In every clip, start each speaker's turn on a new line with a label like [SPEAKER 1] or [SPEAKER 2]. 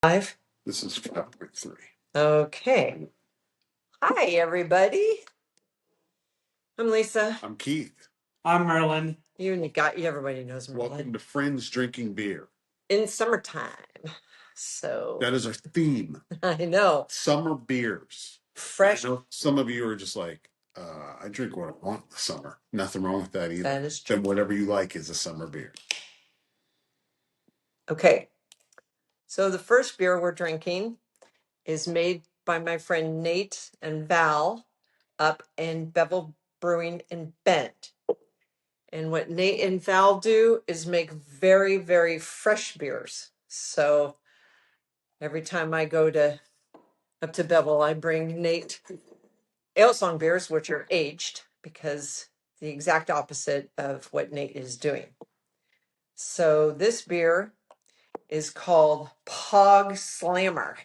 [SPEAKER 1] Five.
[SPEAKER 2] This is 5.3.
[SPEAKER 1] Okay. Hi, everybody. I'm Lisa.
[SPEAKER 2] I'm Keith.
[SPEAKER 3] I'm Merlin.
[SPEAKER 1] Everybody knows Merlin.
[SPEAKER 2] Welcome to Friends Drinking Beer.
[SPEAKER 1] In summertime. So
[SPEAKER 2] That is our theme.
[SPEAKER 1] I know.
[SPEAKER 2] Summer beers.
[SPEAKER 1] Fresh.
[SPEAKER 2] I know some of you are just like, I drink what I want in the summer. Nothing wrong with that either.
[SPEAKER 1] That is true.
[SPEAKER 2] Then whatever you like is a summer beer.
[SPEAKER 1] Okay. So the first beer we're drinking is made by my friend Nate and Val up in Bevel Brewing in Bend. And what Nate and Val do is make very, very fresh beers. So every time I go up to Bevel, I bring Nate Alesong beers, which are aged, because the exact opposite of what Nate is doing. So this beer is called Pog Slammer.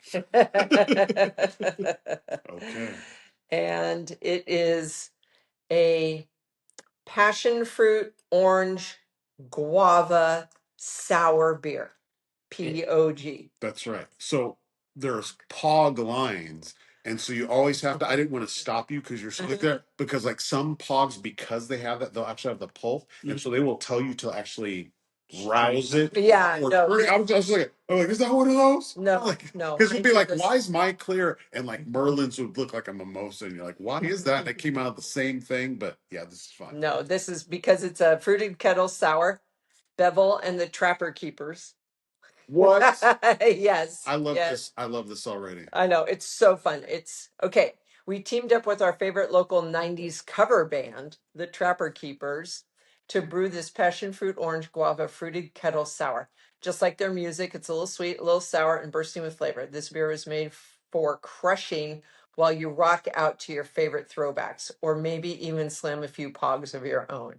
[SPEAKER 2] Okay.
[SPEAKER 1] And it is a passion fruit, orange, guava, sour beer. POG.
[SPEAKER 2] That's right. So there's POG lines. And so you always have to, I didn't want to stop you because you're sitting there, because like some POGs, because they have that, they'll actually have the pulp. And so they will tell you to actually rouse it.
[SPEAKER 1] Yeah,
[SPEAKER 2] Or,
[SPEAKER 1] no.
[SPEAKER 2] I was like, is that one of those?
[SPEAKER 1] No, no.
[SPEAKER 2] Because it'd be like,
[SPEAKER 1] Mine
[SPEAKER 2] why is mine clear? And like Merlin's would look like a mimosa. And you're like, why is that? And it came out of the same thing. But yeah, this is fun.
[SPEAKER 1] No, this is because it's a fruited kettle sour, Bevel and the Trapper Keepers.
[SPEAKER 2] What?
[SPEAKER 1] Yes.
[SPEAKER 2] I love
[SPEAKER 1] yes.
[SPEAKER 2] this. I love this already.
[SPEAKER 1] I know. It's so fun. It's okay. We teamed up with our favorite local 90s cover band, the Trapper Keepers, to brew this passion fruit orange guava fruited kettle sour. Just like their music, it's a little sweet, a little sour, and bursting with flavor. This beer is made for crushing while you rock out to your favorite throwbacks, or maybe even slam a few pogs of your own.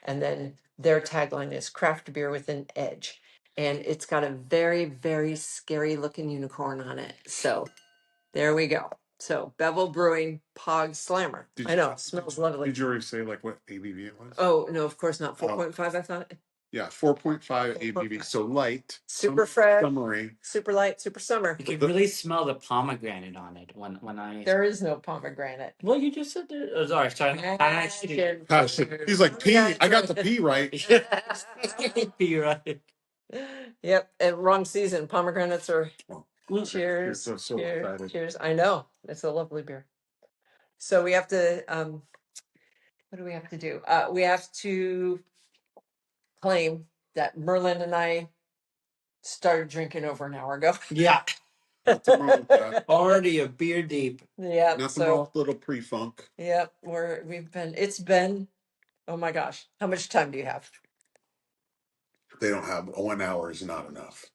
[SPEAKER 1] And then their tagline is craft beer with an edge. And it's got a very, very scary looking unicorn on it. So there we go. So Bevel Brewing Pog Slammer. I know, it smells lovely.
[SPEAKER 2] Did you already say like what ABV it was?
[SPEAKER 1] Oh, no, of course not. 4.5, I thought.
[SPEAKER 2] Yeah, 4.5 ABV. So light.
[SPEAKER 1] Super fresh.
[SPEAKER 2] Summery.
[SPEAKER 1] Super light, super summer.
[SPEAKER 3] You can really smell the pomegranate on it when I.
[SPEAKER 1] There is no pomegranate.
[SPEAKER 3] Well, you just said there. Oh, sorry.
[SPEAKER 2] He's like, P. I got the P right.
[SPEAKER 3] P, right.
[SPEAKER 1] Yep, and wrong season. Pomegranates are.
[SPEAKER 2] Well,
[SPEAKER 1] Cheers.
[SPEAKER 2] so
[SPEAKER 1] cheers.
[SPEAKER 2] excited.
[SPEAKER 1] Cheers. I know. It's a lovely beer. So we have to what do we have to do? We have to claim that Merlin and I started drinking over an hour ago.
[SPEAKER 3] Yeah.
[SPEAKER 2] Nothing wrong with that.
[SPEAKER 3] Already a beer deep.
[SPEAKER 1] Yeah.
[SPEAKER 2] Nothing wrong with a little pre-funk.
[SPEAKER 1] Yep. It's been, oh my gosh. How much time do you have?
[SPEAKER 2] They don't have 1 hour is not enough.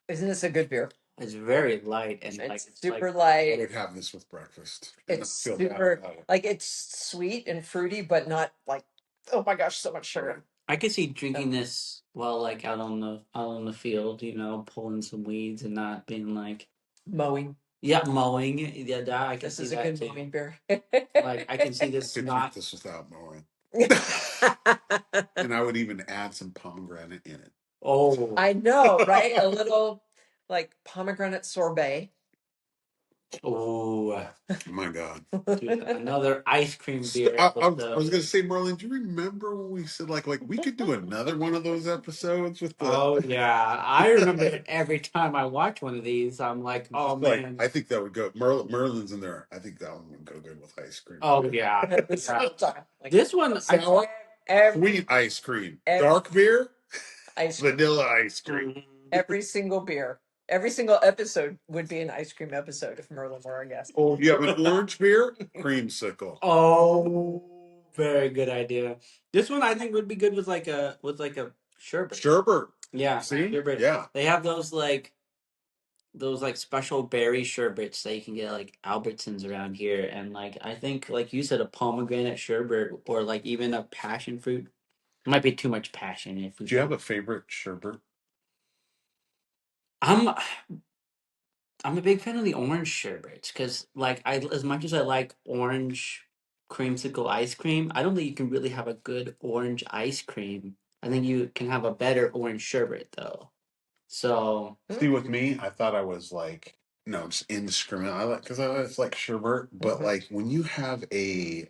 [SPEAKER 1] Isn't this a good beer?
[SPEAKER 3] It's very light and
[SPEAKER 1] It's
[SPEAKER 3] like
[SPEAKER 1] super
[SPEAKER 2] I
[SPEAKER 1] light.
[SPEAKER 2] would have this with breakfast. and
[SPEAKER 1] It's
[SPEAKER 2] not feel bad
[SPEAKER 1] super
[SPEAKER 2] about it.
[SPEAKER 1] like it's sweet and fruity, but not like, oh my gosh, so much sugar.
[SPEAKER 3] I could see drinking this while like out on the field, pulling some weeds and not being like
[SPEAKER 1] Mowing.
[SPEAKER 3] yeah, mowing. Yeah, that I can
[SPEAKER 1] This
[SPEAKER 3] see
[SPEAKER 1] is a
[SPEAKER 3] that
[SPEAKER 1] good
[SPEAKER 3] too.
[SPEAKER 1] mowing beer.
[SPEAKER 3] Like I can see
[SPEAKER 2] I
[SPEAKER 3] this
[SPEAKER 2] could
[SPEAKER 3] not.
[SPEAKER 2] drink this without mowing. And I would even add some pomegranate in it.
[SPEAKER 3] Oh,
[SPEAKER 1] I know, right? A little like pomegranate sorbet.
[SPEAKER 3] oh,
[SPEAKER 2] My God.
[SPEAKER 3] dude, another ice cream beer
[SPEAKER 2] I was
[SPEAKER 3] episode.
[SPEAKER 2] gonna say, Merlin, do you remember when we said like we could do another one of those episodes with the
[SPEAKER 3] Oh yeah, I remember it every time I watch one of these. I'm like, oh
[SPEAKER 2] like
[SPEAKER 3] man.
[SPEAKER 2] I think that would go Merlin's in there. I think that one would go good with ice cream.
[SPEAKER 3] Oh yeah.
[SPEAKER 1] Like
[SPEAKER 3] This one,
[SPEAKER 2] Sour, sweet ice cream. Dark beer,
[SPEAKER 1] ice cream.
[SPEAKER 2] vanilla ice cream.
[SPEAKER 1] Every single beer. Every single episode would be an ice cream episode if Merlin were our guest.
[SPEAKER 2] Oh, you have an orange beer, creamsicle.
[SPEAKER 3] Oh, very good idea. This one I think would be good with like a sherbet.
[SPEAKER 2] Sherbet.
[SPEAKER 3] Yeah,
[SPEAKER 2] See?
[SPEAKER 3] sherbet.
[SPEAKER 2] Yeah.
[SPEAKER 3] They have those like special berry sherbets that you can get like Albertsons around here, and like I think like you said, a pomegranate sherbet or like even a passion fruit. Might be too much passion if we.
[SPEAKER 2] Do you have a favorite sherbet?
[SPEAKER 3] I'm a big fan of the orange sherbets because like as much as I like orange creamsicle ice cream, I don't think you can really have a good orange ice cream. I think you can have a better orange sherbet though. So
[SPEAKER 2] See, with me, I thought I was like, no, just indiscriminate. I like because it's like sherbet, but like when you have a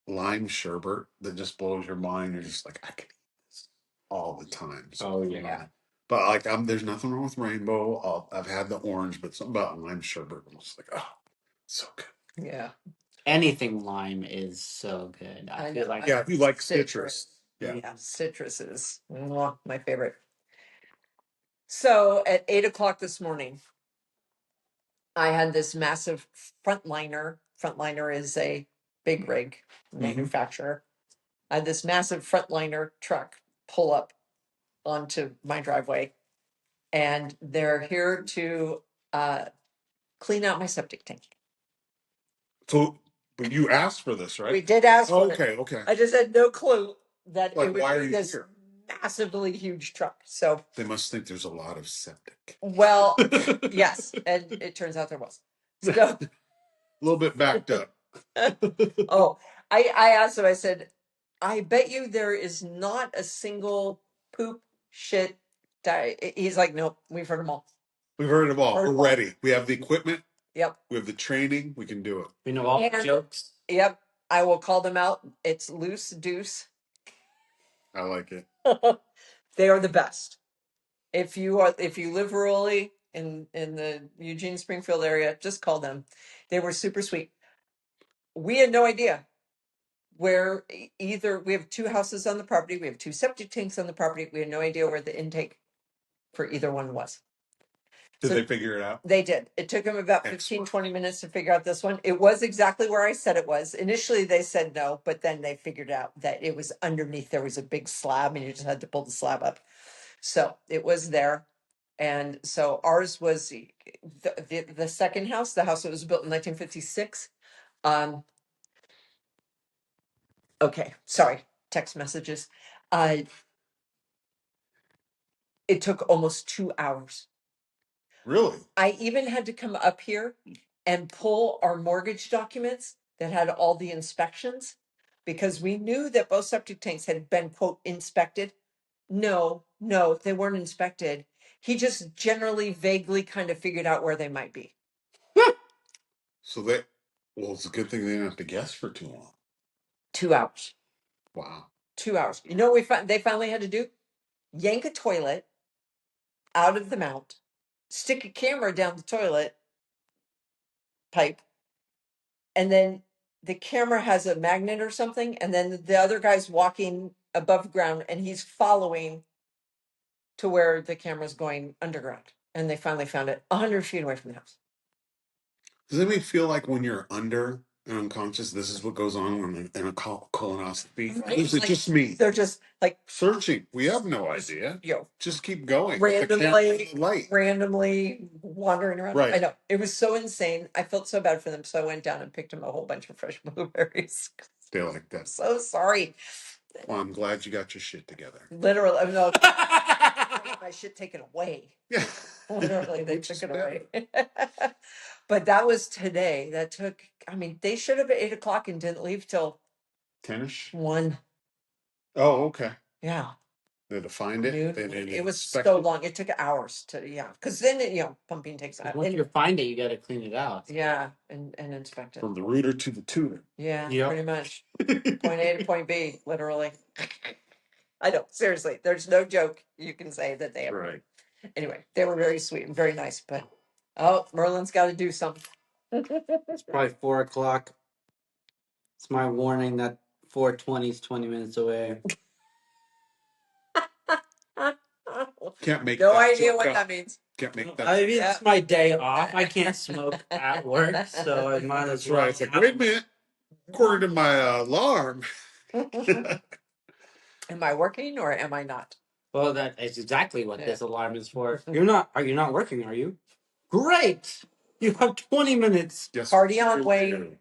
[SPEAKER 2] lime sherbet that just blows your mind, you're just like, I could eat this all the time. So,
[SPEAKER 3] oh yeah.
[SPEAKER 2] but like, there's nothing wrong with rainbow. I've had the orange, but something about lime sherbet, I'm just like, oh, so good.
[SPEAKER 1] Yeah.
[SPEAKER 3] Anything lime is so good. I feel
[SPEAKER 1] know.
[SPEAKER 3] like
[SPEAKER 2] Yeah, if you like
[SPEAKER 1] Citrus.
[SPEAKER 2] citrus,
[SPEAKER 1] Yeah. Citrus is my favorite. So at 8 o'clock this morning, I had this massive frontliner. Frontliner is a big rig manufacturer. I had this massive frontliner truck pull up onto my driveway, and they're here to clean out my septic tank.
[SPEAKER 2] So, but you asked for this, right?
[SPEAKER 1] We did ask
[SPEAKER 2] Oh,
[SPEAKER 1] for it.
[SPEAKER 2] okay, okay.
[SPEAKER 1] I just had no clue that
[SPEAKER 2] Like,
[SPEAKER 1] it would
[SPEAKER 2] why are
[SPEAKER 1] be
[SPEAKER 2] you
[SPEAKER 1] this
[SPEAKER 2] here?
[SPEAKER 1] massively huge truck. So,
[SPEAKER 2] They must think there's a lot of septic.
[SPEAKER 1] well, yes, and it turns out there was. So,
[SPEAKER 2] A little bit backed up.
[SPEAKER 1] oh, I asked him, I said, I bet you there is not a single poop, shit, he's like, nope, we've heard them all.
[SPEAKER 2] We've heard them all.
[SPEAKER 1] Heard
[SPEAKER 2] We're
[SPEAKER 1] them all.
[SPEAKER 2] ready. We have the equipment.
[SPEAKER 1] Yep.
[SPEAKER 2] We have the training. We can do it.
[SPEAKER 3] we know all the
[SPEAKER 1] And-
[SPEAKER 3] jokes.
[SPEAKER 1] Yep. I will call them out. It's loose deuce.
[SPEAKER 2] I like it.
[SPEAKER 1] They are the best. If you live rurally in the Eugene Springfield area, just call them. They were super sweet. We had no idea where either we have two houses on the property, we have two septic tanks on the property. We had no idea where the intake for either one was.
[SPEAKER 2] Did
[SPEAKER 1] So
[SPEAKER 2] they figure it out?
[SPEAKER 1] they did. It took them about 15,
[SPEAKER 2] Excellent.
[SPEAKER 1] 20 minutes to figure out this one. It was exactly where I said it was. Initially, they said no, but then they figured out that it was underneath. There was a big slab and you just had to pull the slab up. So it was there. And so ours was the second house, the house that was built in 1956. Okay, sorry, text messages. It took almost 2 hours.
[SPEAKER 2] Really?
[SPEAKER 1] I even had to come up here and pull our mortgage documents that had all the inspections because we knew that both septic tanks had been, quote, inspected. No, they weren't inspected. He just generally vaguely kind of figured out where they might be.
[SPEAKER 2] So well, it's a good thing they didn't have to guess for too long.
[SPEAKER 1] 2 hours.
[SPEAKER 2] Wow.
[SPEAKER 1] 2 hours. You know what they finally had to do? Yank a toilet out of the mount, stick a camera down the toilet pipe, and then the camera has a magnet or something, and then the other guy's walking above ground and he's following to where the camera's going underground. And they finally found it 100 feet away from the house.
[SPEAKER 2] Does it make feel like when you're under and unconscious, this is what goes on in a colonoscopy?
[SPEAKER 1] Right?
[SPEAKER 2] Is it
[SPEAKER 1] Like,
[SPEAKER 2] just me?
[SPEAKER 1] They're just like
[SPEAKER 2] Searching. We have no idea.
[SPEAKER 1] Yo,
[SPEAKER 2] Just keep going. The camera
[SPEAKER 1] randomly wandering around.
[SPEAKER 2] Right.
[SPEAKER 1] I know. It was so insane. I felt so bad for them. So I went down and picked them a whole bunch of fresh blueberries.
[SPEAKER 2] They like that.
[SPEAKER 1] So sorry.
[SPEAKER 2] Well, I'm glad you got your shit together.
[SPEAKER 1] Literally, I'm not my shit taken away.
[SPEAKER 2] Yeah.
[SPEAKER 1] Literally, they
[SPEAKER 2] Which
[SPEAKER 1] took
[SPEAKER 2] is
[SPEAKER 1] it
[SPEAKER 2] better.
[SPEAKER 1] away. But that was today. That took, I mean, they should have at 8 o'clock and didn't leave till
[SPEAKER 2] 10ish?
[SPEAKER 1] 1.
[SPEAKER 2] Oh, okay.
[SPEAKER 1] Yeah.
[SPEAKER 2] They had to find it.
[SPEAKER 1] Noon.
[SPEAKER 2] They didn't
[SPEAKER 1] It was
[SPEAKER 2] inspect
[SPEAKER 1] so
[SPEAKER 2] it.
[SPEAKER 1] long. It took hours to, yeah. Because then, pumping takes
[SPEAKER 3] Once you find it, you got to clean it out.
[SPEAKER 1] yeah, and inspect it.
[SPEAKER 2] From the rooter to the tutor.
[SPEAKER 1] Yeah,
[SPEAKER 3] Yep.
[SPEAKER 1] pretty much. Point A to point B, literally. I know, seriously. There's no joke you can say that they have.
[SPEAKER 2] Right.
[SPEAKER 1] Anyway, they were very sweet and very nice, but Merlin's got to do something.
[SPEAKER 3] It's probably 4 o'clock. It's my warning that 4:20 is 20 minutes away.
[SPEAKER 2] Can't make
[SPEAKER 1] No
[SPEAKER 2] that
[SPEAKER 1] idea
[SPEAKER 2] joke
[SPEAKER 1] what
[SPEAKER 2] up.
[SPEAKER 1] that means.
[SPEAKER 2] Can't make that.
[SPEAKER 3] I mean, it's my day off. I can't smoke at work, so I might as
[SPEAKER 2] That's
[SPEAKER 3] well.
[SPEAKER 2] right. It's like, wait a minute. According to my alarm.
[SPEAKER 1] Am I working or am I not?
[SPEAKER 3] Well, that is exactly what this alarm is for. You're not. Are you not working? Are you? Great. You have 20 minutes.
[SPEAKER 2] Yes.
[SPEAKER 1] Party on, Wayne.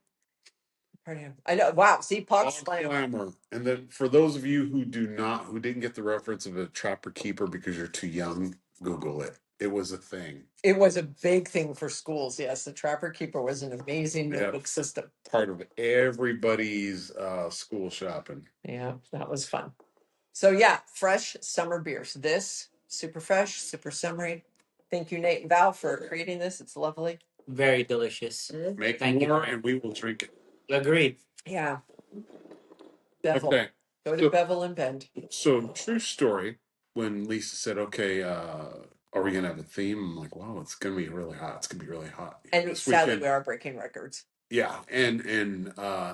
[SPEAKER 1] Party on. I know. Wow. See, Pog Slam.
[SPEAKER 2] Glamour. And then for those of you who didn't get the reference of a trapper keeper because you're too young, Google it. It was a thing.
[SPEAKER 1] It was a big thing for schools. Yes, the Trapper Keeper was an amazing notebook system.
[SPEAKER 2] Part of everybody's school shopping.
[SPEAKER 1] Yeah, that was fun. So yeah, fresh summer beers. This Super fresh, super summery. Thank you, Nate and Val, for creating this. It's lovely.
[SPEAKER 3] Very delicious.
[SPEAKER 2] Make
[SPEAKER 3] Thank you.
[SPEAKER 2] more, and we will drink it.
[SPEAKER 3] Agreed.
[SPEAKER 1] Yeah. Bevel.
[SPEAKER 2] Okay.
[SPEAKER 1] Go to Bevel and Bend.
[SPEAKER 2] So true story. When Lisa said, "Okay, are we gonna have a theme?" I'm like, "Wow, it's gonna be really hot. It's gonna be really hot
[SPEAKER 1] And
[SPEAKER 2] this
[SPEAKER 1] sadly,
[SPEAKER 2] weekend."
[SPEAKER 1] we are breaking records.
[SPEAKER 2] Yeah, and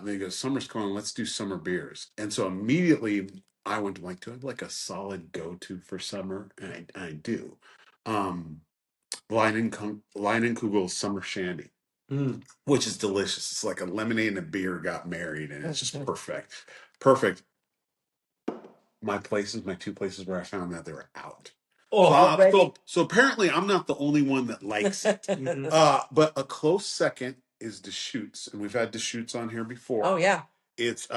[SPEAKER 2] they go, "Summer's coming. Let's do summer beers." And so immediately I went to like, do I have like a solid go to for summer? And I do. Um, Kugel's Summer Shandy, which is delicious. It's like a lemonade and a beer got married, and it's just perfect. Perfect. My two places where I found that they were out. So apparently I'm not the only one that likes it. But a close second is Deschutes, and we've had Deschutes on here before.
[SPEAKER 1] Oh yeah,
[SPEAKER 2] It's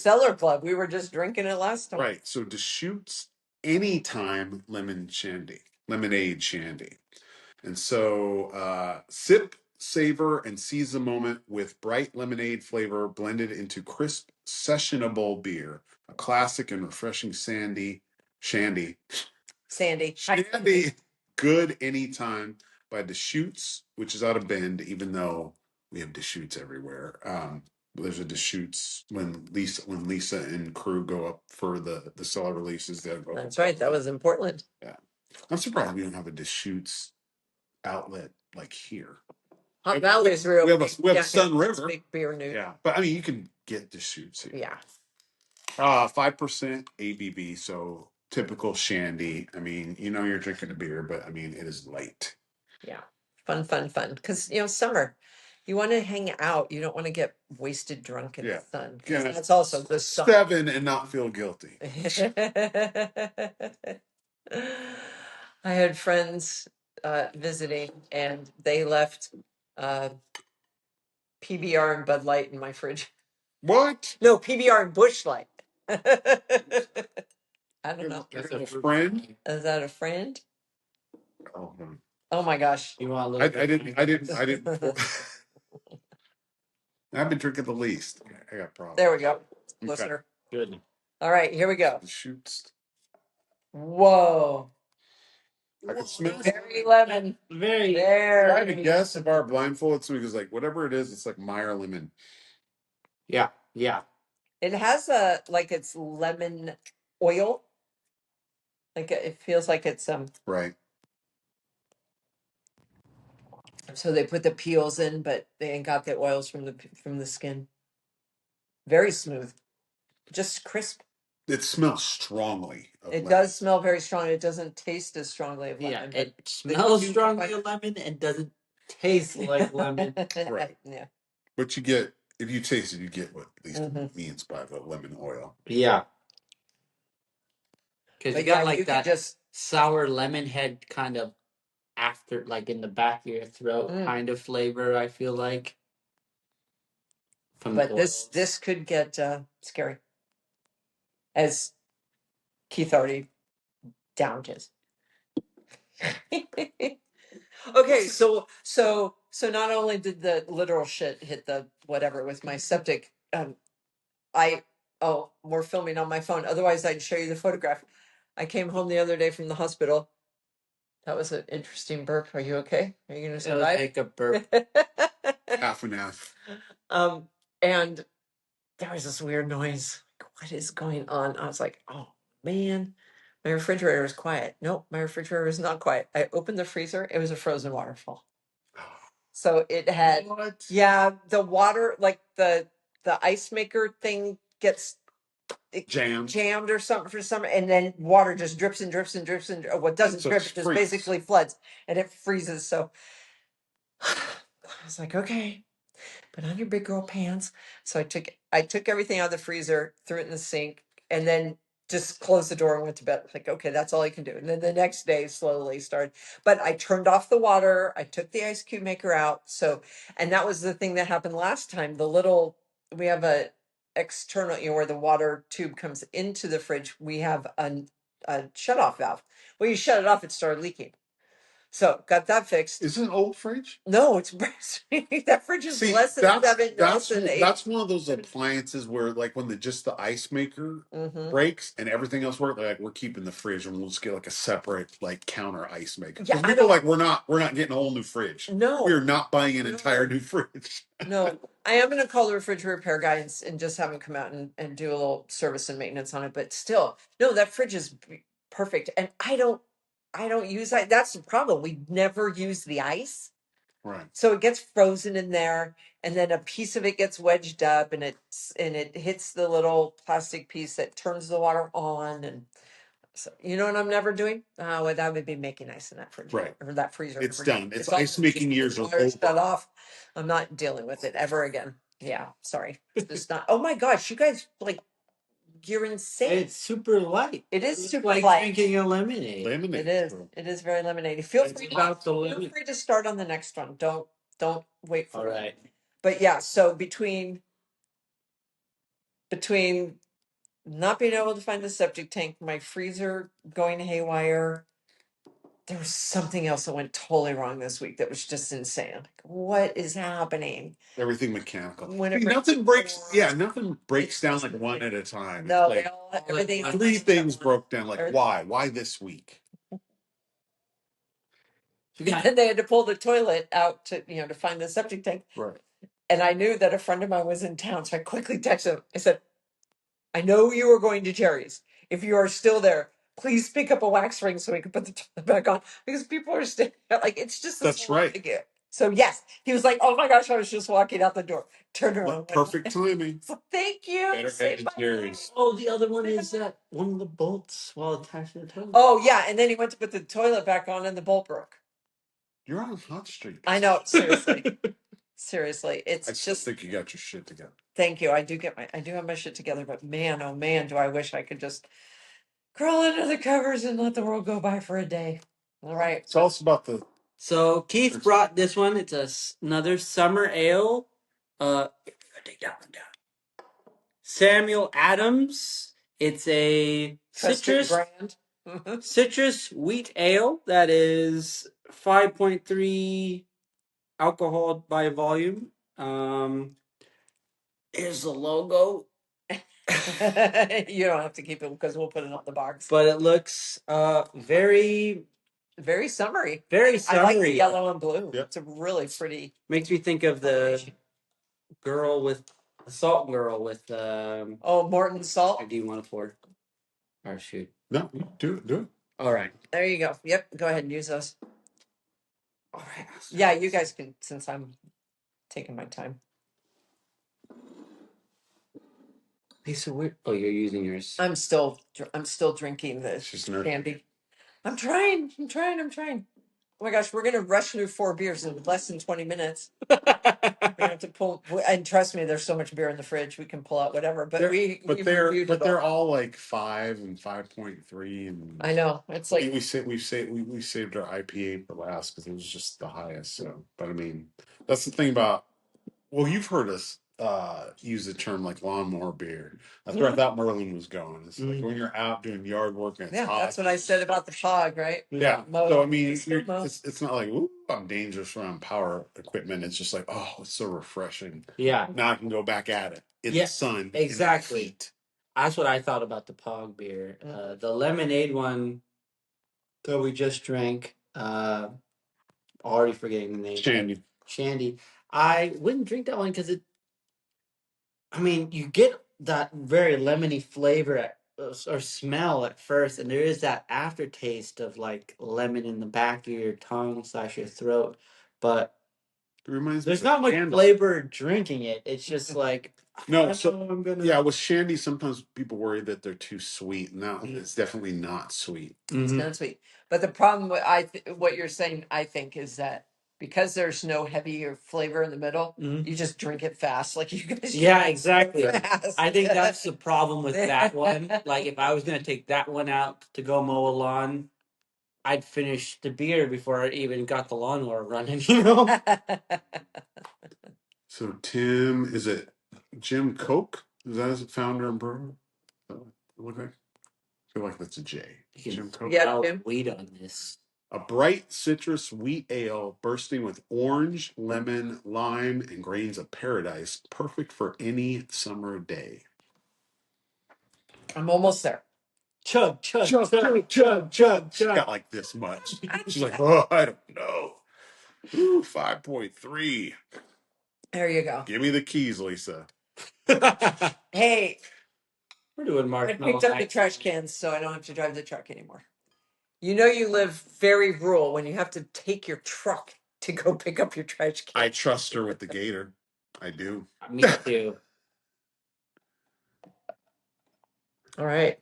[SPEAKER 1] Cellar Club. We were just drinking it last time.
[SPEAKER 2] right. So Deschutes anytime lemonade shandy. And so sip, savor, and seize the moment with bright lemonade flavor blended into crisp, sessionable beer. A classic and refreshing Shandy. Good anytime by Deschutes, which is out of Bend, even though we have Deschutes everywhere. There's a Deschutes when Lisa and crew go up for the cellar releases.
[SPEAKER 1] That's right. That was in Portland.
[SPEAKER 2] Yeah. I'm surprised we don't have a Deschutes outlet like here.
[SPEAKER 1] Hot Valley is real.
[SPEAKER 2] We have a Sun River.
[SPEAKER 1] Big beer news.
[SPEAKER 2] Yeah, but I mean, you can get Deschutes here.
[SPEAKER 1] Yeah.
[SPEAKER 2] 5% ABV, so typical Shandy. I mean, you're drinking a beer, but I mean, it is light.
[SPEAKER 1] Yeah. Fun. Because summer, you want to hang out. You don't want to get wasted drunk in the sun.
[SPEAKER 2] Yeah,
[SPEAKER 1] that's also the sun.
[SPEAKER 2] 7 and not feel guilty.
[SPEAKER 1] I had friends visiting, and they left PBR and Bud Light in my fridge.
[SPEAKER 2] What?
[SPEAKER 1] No, PBR and Busch Light. I don't know.
[SPEAKER 2] That's a friend.
[SPEAKER 1] Is that a friend?
[SPEAKER 2] Oh, no.
[SPEAKER 1] Oh my gosh.
[SPEAKER 3] You want a little
[SPEAKER 2] I
[SPEAKER 3] bit?
[SPEAKER 2] didn't. I've been drinking the least. I got problems.
[SPEAKER 1] There we go. Listener.
[SPEAKER 3] Good.
[SPEAKER 1] All right, here we go.
[SPEAKER 2] Shoots.
[SPEAKER 1] Whoa.
[SPEAKER 2] I can smell
[SPEAKER 1] Very lemon.
[SPEAKER 3] Very.
[SPEAKER 1] There.
[SPEAKER 2] I had to guess if our blindfolded, so because like whatever it is, it's like Meyer lemon.
[SPEAKER 3] Yeah. Yeah.
[SPEAKER 1] It has it's lemon oil. Like it feels like it's
[SPEAKER 2] Right.
[SPEAKER 1] So they put the peels in, but they ain't got the oils from the skin. Very smooth, just crisp.
[SPEAKER 2] It smells strongly.
[SPEAKER 1] It does smell very strong. It doesn't taste as strongly of lemon.
[SPEAKER 3] Yeah, it smells strongly of lemon and doesn't taste like lemon.
[SPEAKER 2] Right.
[SPEAKER 1] Yeah.
[SPEAKER 2] But you get, if you taste it, you get what at least means by the lemon oil.
[SPEAKER 3] Yeah. Because you got like that
[SPEAKER 1] just
[SPEAKER 3] sour lemon head kind of after, like in the back of your throat kind of flavor, I feel like.
[SPEAKER 1] But this could get scary, as Keith already downed his. Okay, so not only did the literal shit hit the whatever with my septic, we're filming on my phone. Otherwise, I'd show you the photograph. I came home the other day from the hospital. That was an interesting burp. Are you okay? Are you going to survive?
[SPEAKER 3] Take a burp.
[SPEAKER 2] Half and half.
[SPEAKER 1] And there was this weird noise. Like, what is going on? I was like, oh man, my refrigerator is quiet. Nope, my refrigerator is not quiet. I opened the freezer. It was a frozen waterfall. So it had, the water, like the ice maker thing gets jammed or something for some, and then water just drips and drips and drips and what doesn't drip, it just basically floods and it freezes. So I was like, okay, put on your big girl pants. So I took everything out of the freezer, threw it in the sink, and then just closed the door and went to bed. Like, okay, that's all I can do. And then the next day slowly started, but I turned off the water. I took the ice cube maker out. So, and that was the thing that happened last time. We have a external, where the water tube comes into the fridge. We have a shut off valve. Well, you shut it off, it started leaking. So got that fixed.
[SPEAKER 2] Is it an old fridge?
[SPEAKER 1] No, it's that fridge is
[SPEAKER 2] See,
[SPEAKER 1] less than less than 8.
[SPEAKER 2] that's one of those appliances where, like, when just the ice maker breaks and everything else works, like we're keeping the fridge and we'll just get like a separate like counter ice maker.
[SPEAKER 1] Yeah,
[SPEAKER 2] we feel like we're not getting a whole new fridge.
[SPEAKER 1] No,
[SPEAKER 2] we're not buying an entire new fridge.
[SPEAKER 1] No, I am going to call the refrigerator repair guy and just have him come out and do a little service and maintenance on it. But still, no, that fridge is perfect, and I don't use that. That's the problem. We never use the ice.
[SPEAKER 2] Right.
[SPEAKER 1] So it gets frozen in there, and then a piece of it gets wedged up, and it hits the little plastic piece that turns the water on, and so you know what I'm never doing? Well, that would be making ice in that fridge,
[SPEAKER 2] Right.
[SPEAKER 1] or that freezer.
[SPEAKER 2] It's done. It's
[SPEAKER 1] all
[SPEAKER 2] ice making
[SPEAKER 1] just
[SPEAKER 2] years are
[SPEAKER 1] wires
[SPEAKER 2] over.
[SPEAKER 1] shut off. I'm not dealing with it ever again. Yeah, sorry. It's just not. Oh my gosh, you guys you're insane.
[SPEAKER 3] It's super light.
[SPEAKER 1] It is
[SPEAKER 3] It's
[SPEAKER 1] super
[SPEAKER 3] like
[SPEAKER 1] light.
[SPEAKER 3] drinking a lemonade.
[SPEAKER 2] Lemonade.
[SPEAKER 1] It is. It is very lemonade. Feel
[SPEAKER 3] It's
[SPEAKER 1] free
[SPEAKER 3] about the
[SPEAKER 1] feel
[SPEAKER 3] lemon.
[SPEAKER 1] free to start on the next one. Don't wait for
[SPEAKER 3] All
[SPEAKER 1] me.
[SPEAKER 3] right.
[SPEAKER 1] But yeah, so between not being able to find the septic tank, my freezer going haywire, there was something else that went totally wrong this week that was just insane. Like, what is happening?
[SPEAKER 2] Everything mechanical.
[SPEAKER 1] When
[SPEAKER 2] See,
[SPEAKER 1] it
[SPEAKER 2] nothing breaks. Yeah, nothing breaks
[SPEAKER 1] It's
[SPEAKER 2] down
[SPEAKER 1] just
[SPEAKER 2] like one at a time. It's
[SPEAKER 1] No,
[SPEAKER 2] like
[SPEAKER 1] everything.
[SPEAKER 2] three things broke down. Like,
[SPEAKER 1] Everything-
[SPEAKER 2] why? Why this week?
[SPEAKER 1] And they had to pull the toilet out to find the septic tank.
[SPEAKER 2] Right.
[SPEAKER 1] And I knew that a friend of mine was in town, so I quickly texted him. I said, I know you are going to Terry's. If you are still there, please pick up a wax ring so we can put the toilet back on, because people are still like, it's just
[SPEAKER 2] That's right.
[SPEAKER 1] So yes, he was like, oh my gosh, I was just walking out the door. Turned around.
[SPEAKER 2] Perfect timing.
[SPEAKER 1] So thank you.
[SPEAKER 2] Better head to Terry's.
[SPEAKER 3] Oh, the other one is that one of the bolts while attached to the toilet.
[SPEAKER 1] Oh yeah, and then he went to put the toilet back on and the bolt broke.
[SPEAKER 2] You're on Hot Street.
[SPEAKER 1] I know, seriously. Seriously, it's
[SPEAKER 2] I still
[SPEAKER 1] just
[SPEAKER 2] think you got your shit together.
[SPEAKER 1] thank you. I do have my shit together, but man, oh man, do I wish I could just crawl under the covers and let the world go by for a day. All right.
[SPEAKER 2] Tell us about the.
[SPEAKER 3] So Keith brought this one. It's another summer ale. Take that one down. Samuel Adams. It's a
[SPEAKER 1] Trusted
[SPEAKER 3] citrus
[SPEAKER 1] brand.
[SPEAKER 3] citrus wheat ale that is 5.3 alcohol by volume. Here's the logo.
[SPEAKER 1] You don't have to keep it because we'll put it on the box.
[SPEAKER 3] But it looks very
[SPEAKER 1] summery.
[SPEAKER 3] very
[SPEAKER 1] I like the
[SPEAKER 3] summery.
[SPEAKER 1] yellow and blue.
[SPEAKER 2] Yep.
[SPEAKER 1] It's a really pretty.
[SPEAKER 3] Makes me think of the girl with the salt girl with
[SPEAKER 1] Morton salt.
[SPEAKER 3] Or do you want to pour? Or shoot.
[SPEAKER 2] No, do it.
[SPEAKER 3] All right.
[SPEAKER 1] There you go. Yep. Go ahead and use those. All right. Yeah, you guys can, since I'm taking my time.
[SPEAKER 3] Hey, so we're you're using yours.
[SPEAKER 1] I'm still drinking the Shandy. I'm trying. Oh my gosh, we're gonna rush through 4 beers in less than 20 minutes. We have to pull, and trust me, there's so much beer in the fridge. We can pull out whatever. But
[SPEAKER 2] they're all like 5 and 5.3, and
[SPEAKER 1] I know it's like
[SPEAKER 2] we saved our IPA for last because it was just the highest. So, but I mean, that's the thing about. Well, you've heard us use the term like lawnmower beer. That's where I thought Merlin was going. It's like when you're out doing yard work and it's hot.
[SPEAKER 1] That's what I said about the fog, right?
[SPEAKER 2] Yeah.
[SPEAKER 1] Mow.
[SPEAKER 2] So I mean, it's not like, ooh, I'm dangerous around power equipment. It's just like, oh, it's so refreshing.
[SPEAKER 3] Yeah.
[SPEAKER 2] Now I can go back at it in the sun.
[SPEAKER 3] Exactly.
[SPEAKER 2] In the heat.
[SPEAKER 3] That's what I thought about the Pog beer. The lemonade one that we just drank. Already forgetting the name. Shandy. I wouldn't drink that one because you get that very lemony flavor or smell at first, and there is that aftertaste of like lemon in the back of your tongue / your throat, but
[SPEAKER 2] it reminds
[SPEAKER 3] there's
[SPEAKER 2] me
[SPEAKER 3] not much flavor drinking it. It's just like
[SPEAKER 2] with Shandy, sometimes people worry that they're too sweet. No, it's definitely not sweet.
[SPEAKER 1] It's not sweet. But the problem with what you're saying, I think, is that because there's no heavier flavor in the middle, you just drink it fast, like you guys.
[SPEAKER 3] Yeah, exactly.
[SPEAKER 1] Fast.
[SPEAKER 3] I think that's the problem with that one. Like if I was gonna take that one out to go mow a lawn, I'd finish the beer before I even got the lawnmower running.
[SPEAKER 2] So Tim, is it Jim Koch? Is that his founder and brewer? I feel like that's a J. Jim Koch.
[SPEAKER 3] Yeah, weed on this.
[SPEAKER 2] A bright citrus wheat ale bursting with orange, lemon, lime, and grains of paradise, perfect for any summer day.
[SPEAKER 1] I'm almost there.
[SPEAKER 3] Chug, chug,
[SPEAKER 2] Chug,
[SPEAKER 3] chug,
[SPEAKER 2] chug, chug, chug. She
[SPEAKER 3] chug.
[SPEAKER 2] got like this much. She's like, oh, I don't know. Ooh, 5.3.
[SPEAKER 1] There you go.
[SPEAKER 2] Give me the keys, Lisa.
[SPEAKER 1] Hey,
[SPEAKER 3] We're doing
[SPEAKER 1] I
[SPEAKER 3] marshmallow
[SPEAKER 1] picked up the
[SPEAKER 3] hacks.
[SPEAKER 1] trash cans, so I don't have to drive the truck anymore. You know, you live very rural when you have to take your truck to go pick up your trash
[SPEAKER 2] I
[SPEAKER 1] cans.
[SPEAKER 2] trust her with the gator. I do.
[SPEAKER 3] Me too.
[SPEAKER 1] All right.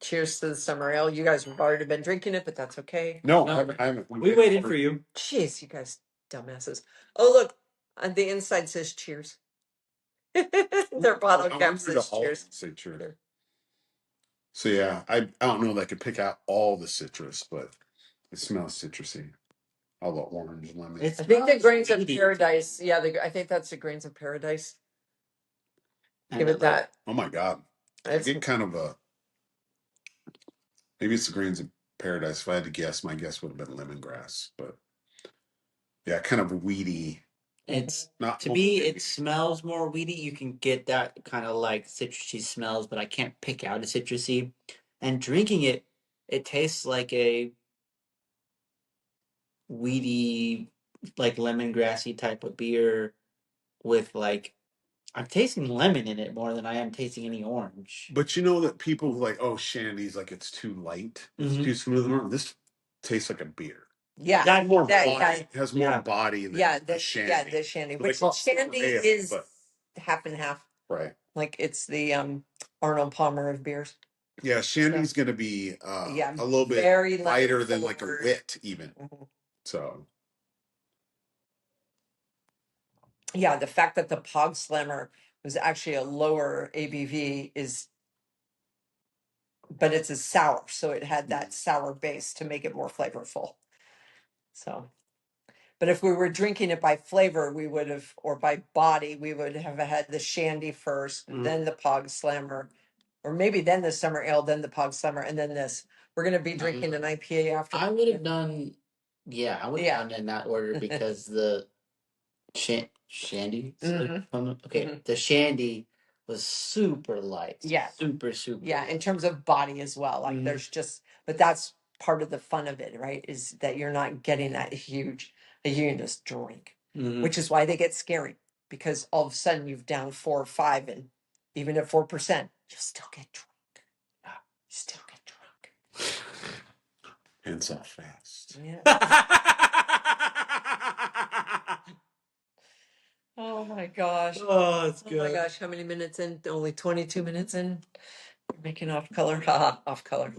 [SPEAKER 1] Cheers to the summer ale. You guys have already been drinking it, but that's okay.
[SPEAKER 2] No,
[SPEAKER 3] No.
[SPEAKER 2] I haven't.
[SPEAKER 3] We waited for you.
[SPEAKER 1] Jeez, you guys dumbasses. Oh, look. On the inside says cheers. Their bottle cap says cheers.
[SPEAKER 2] Say cheers. So yeah, I don't know that I could pick out all the citrus, but it smells citrusy. All the orange, lemon.
[SPEAKER 1] I think the grains of paradise. Yeah, I think that's the grains of paradise. Give it that.
[SPEAKER 2] Oh my god. I get kind of a, maybe it's the grains of paradise. If I had to guess, my guess would have been lemongrass, but yeah, kind of weedy.
[SPEAKER 3] It's
[SPEAKER 2] Not
[SPEAKER 3] to me. It smells more weedy. You can get that kind of like citrusy smells, but I can't pick out a citrusy. And drinking it, it tastes like a weedy, like lemongrassy type of beer with like I'm tasting lemon in it more than I am tasting any orange.
[SPEAKER 2] But you know that people who like, oh, Shandy's like it's too light, it's too smooth. This tastes like a beer.
[SPEAKER 1] Yeah,
[SPEAKER 3] That
[SPEAKER 2] More
[SPEAKER 1] that-
[SPEAKER 2] body.
[SPEAKER 1] yeah.
[SPEAKER 2] It has more body than
[SPEAKER 1] the
[SPEAKER 2] Shandy.
[SPEAKER 1] yeah, the Shandy.
[SPEAKER 2] But they
[SPEAKER 1] Which
[SPEAKER 2] call it
[SPEAKER 1] Shandy
[SPEAKER 2] ale,
[SPEAKER 1] is
[SPEAKER 2] but-
[SPEAKER 1] half and half.
[SPEAKER 2] Right.
[SPEAKER 1] Like it's the Arnold Palmer of beers.
[SPEAKER 2] Yeah, Shandy's gonna be
[SPEAKER 1] Yeah,
[SPEAKER 2] a little bit
[SPEAKER 1] very
[SPEAKER 2] lighter than like a
[SPEAKER 1] forward.
[SPEAKER 2] wit even.
[SPEAKER 1] Mhm.
[SPEAKER 2] So
[SPEAKER 1] Yeah, the fact that the Pog Slammer was actually a lower ABV is, but it's a sour, so it had that sour base to make it more flavorful. So, but if we were drinking it by flavor, we would have, or by body, we would have had the Shandy first, then the Pog Slammer, or maybe then the Summer Ale, then the Pog Slammer, and then this. We're going to be drinking an IPA after.
[SPEAKER 3] I would have done, I would have done it in that order because the Shandy. Okay, the Shandy was super light.
[SPEAKER 1] Yeah.
[SPEAKER 3] super
[SPEAKER 1] Yeah,
[SPEAKER 3] light.
[SPEAKER 1] in terms of body as well. Like there's just, but that's part of the fun of it, right? Is that you're not getting that huge, that you can just drink, which is why they get scary because all of a sudden you've down 4 or 5, and even at 4%, you still get drunk. You still get drunk.
[SPEAKER 2] hands off fast.
[SPEAKER 1] Yeah. Oh my gosh.
[SPEAKER 3] Oh, it's
[SPEAKER 1] Oh my gosh, how many minutes in? Only 22 minutes in. We're making off color. Haha, off color.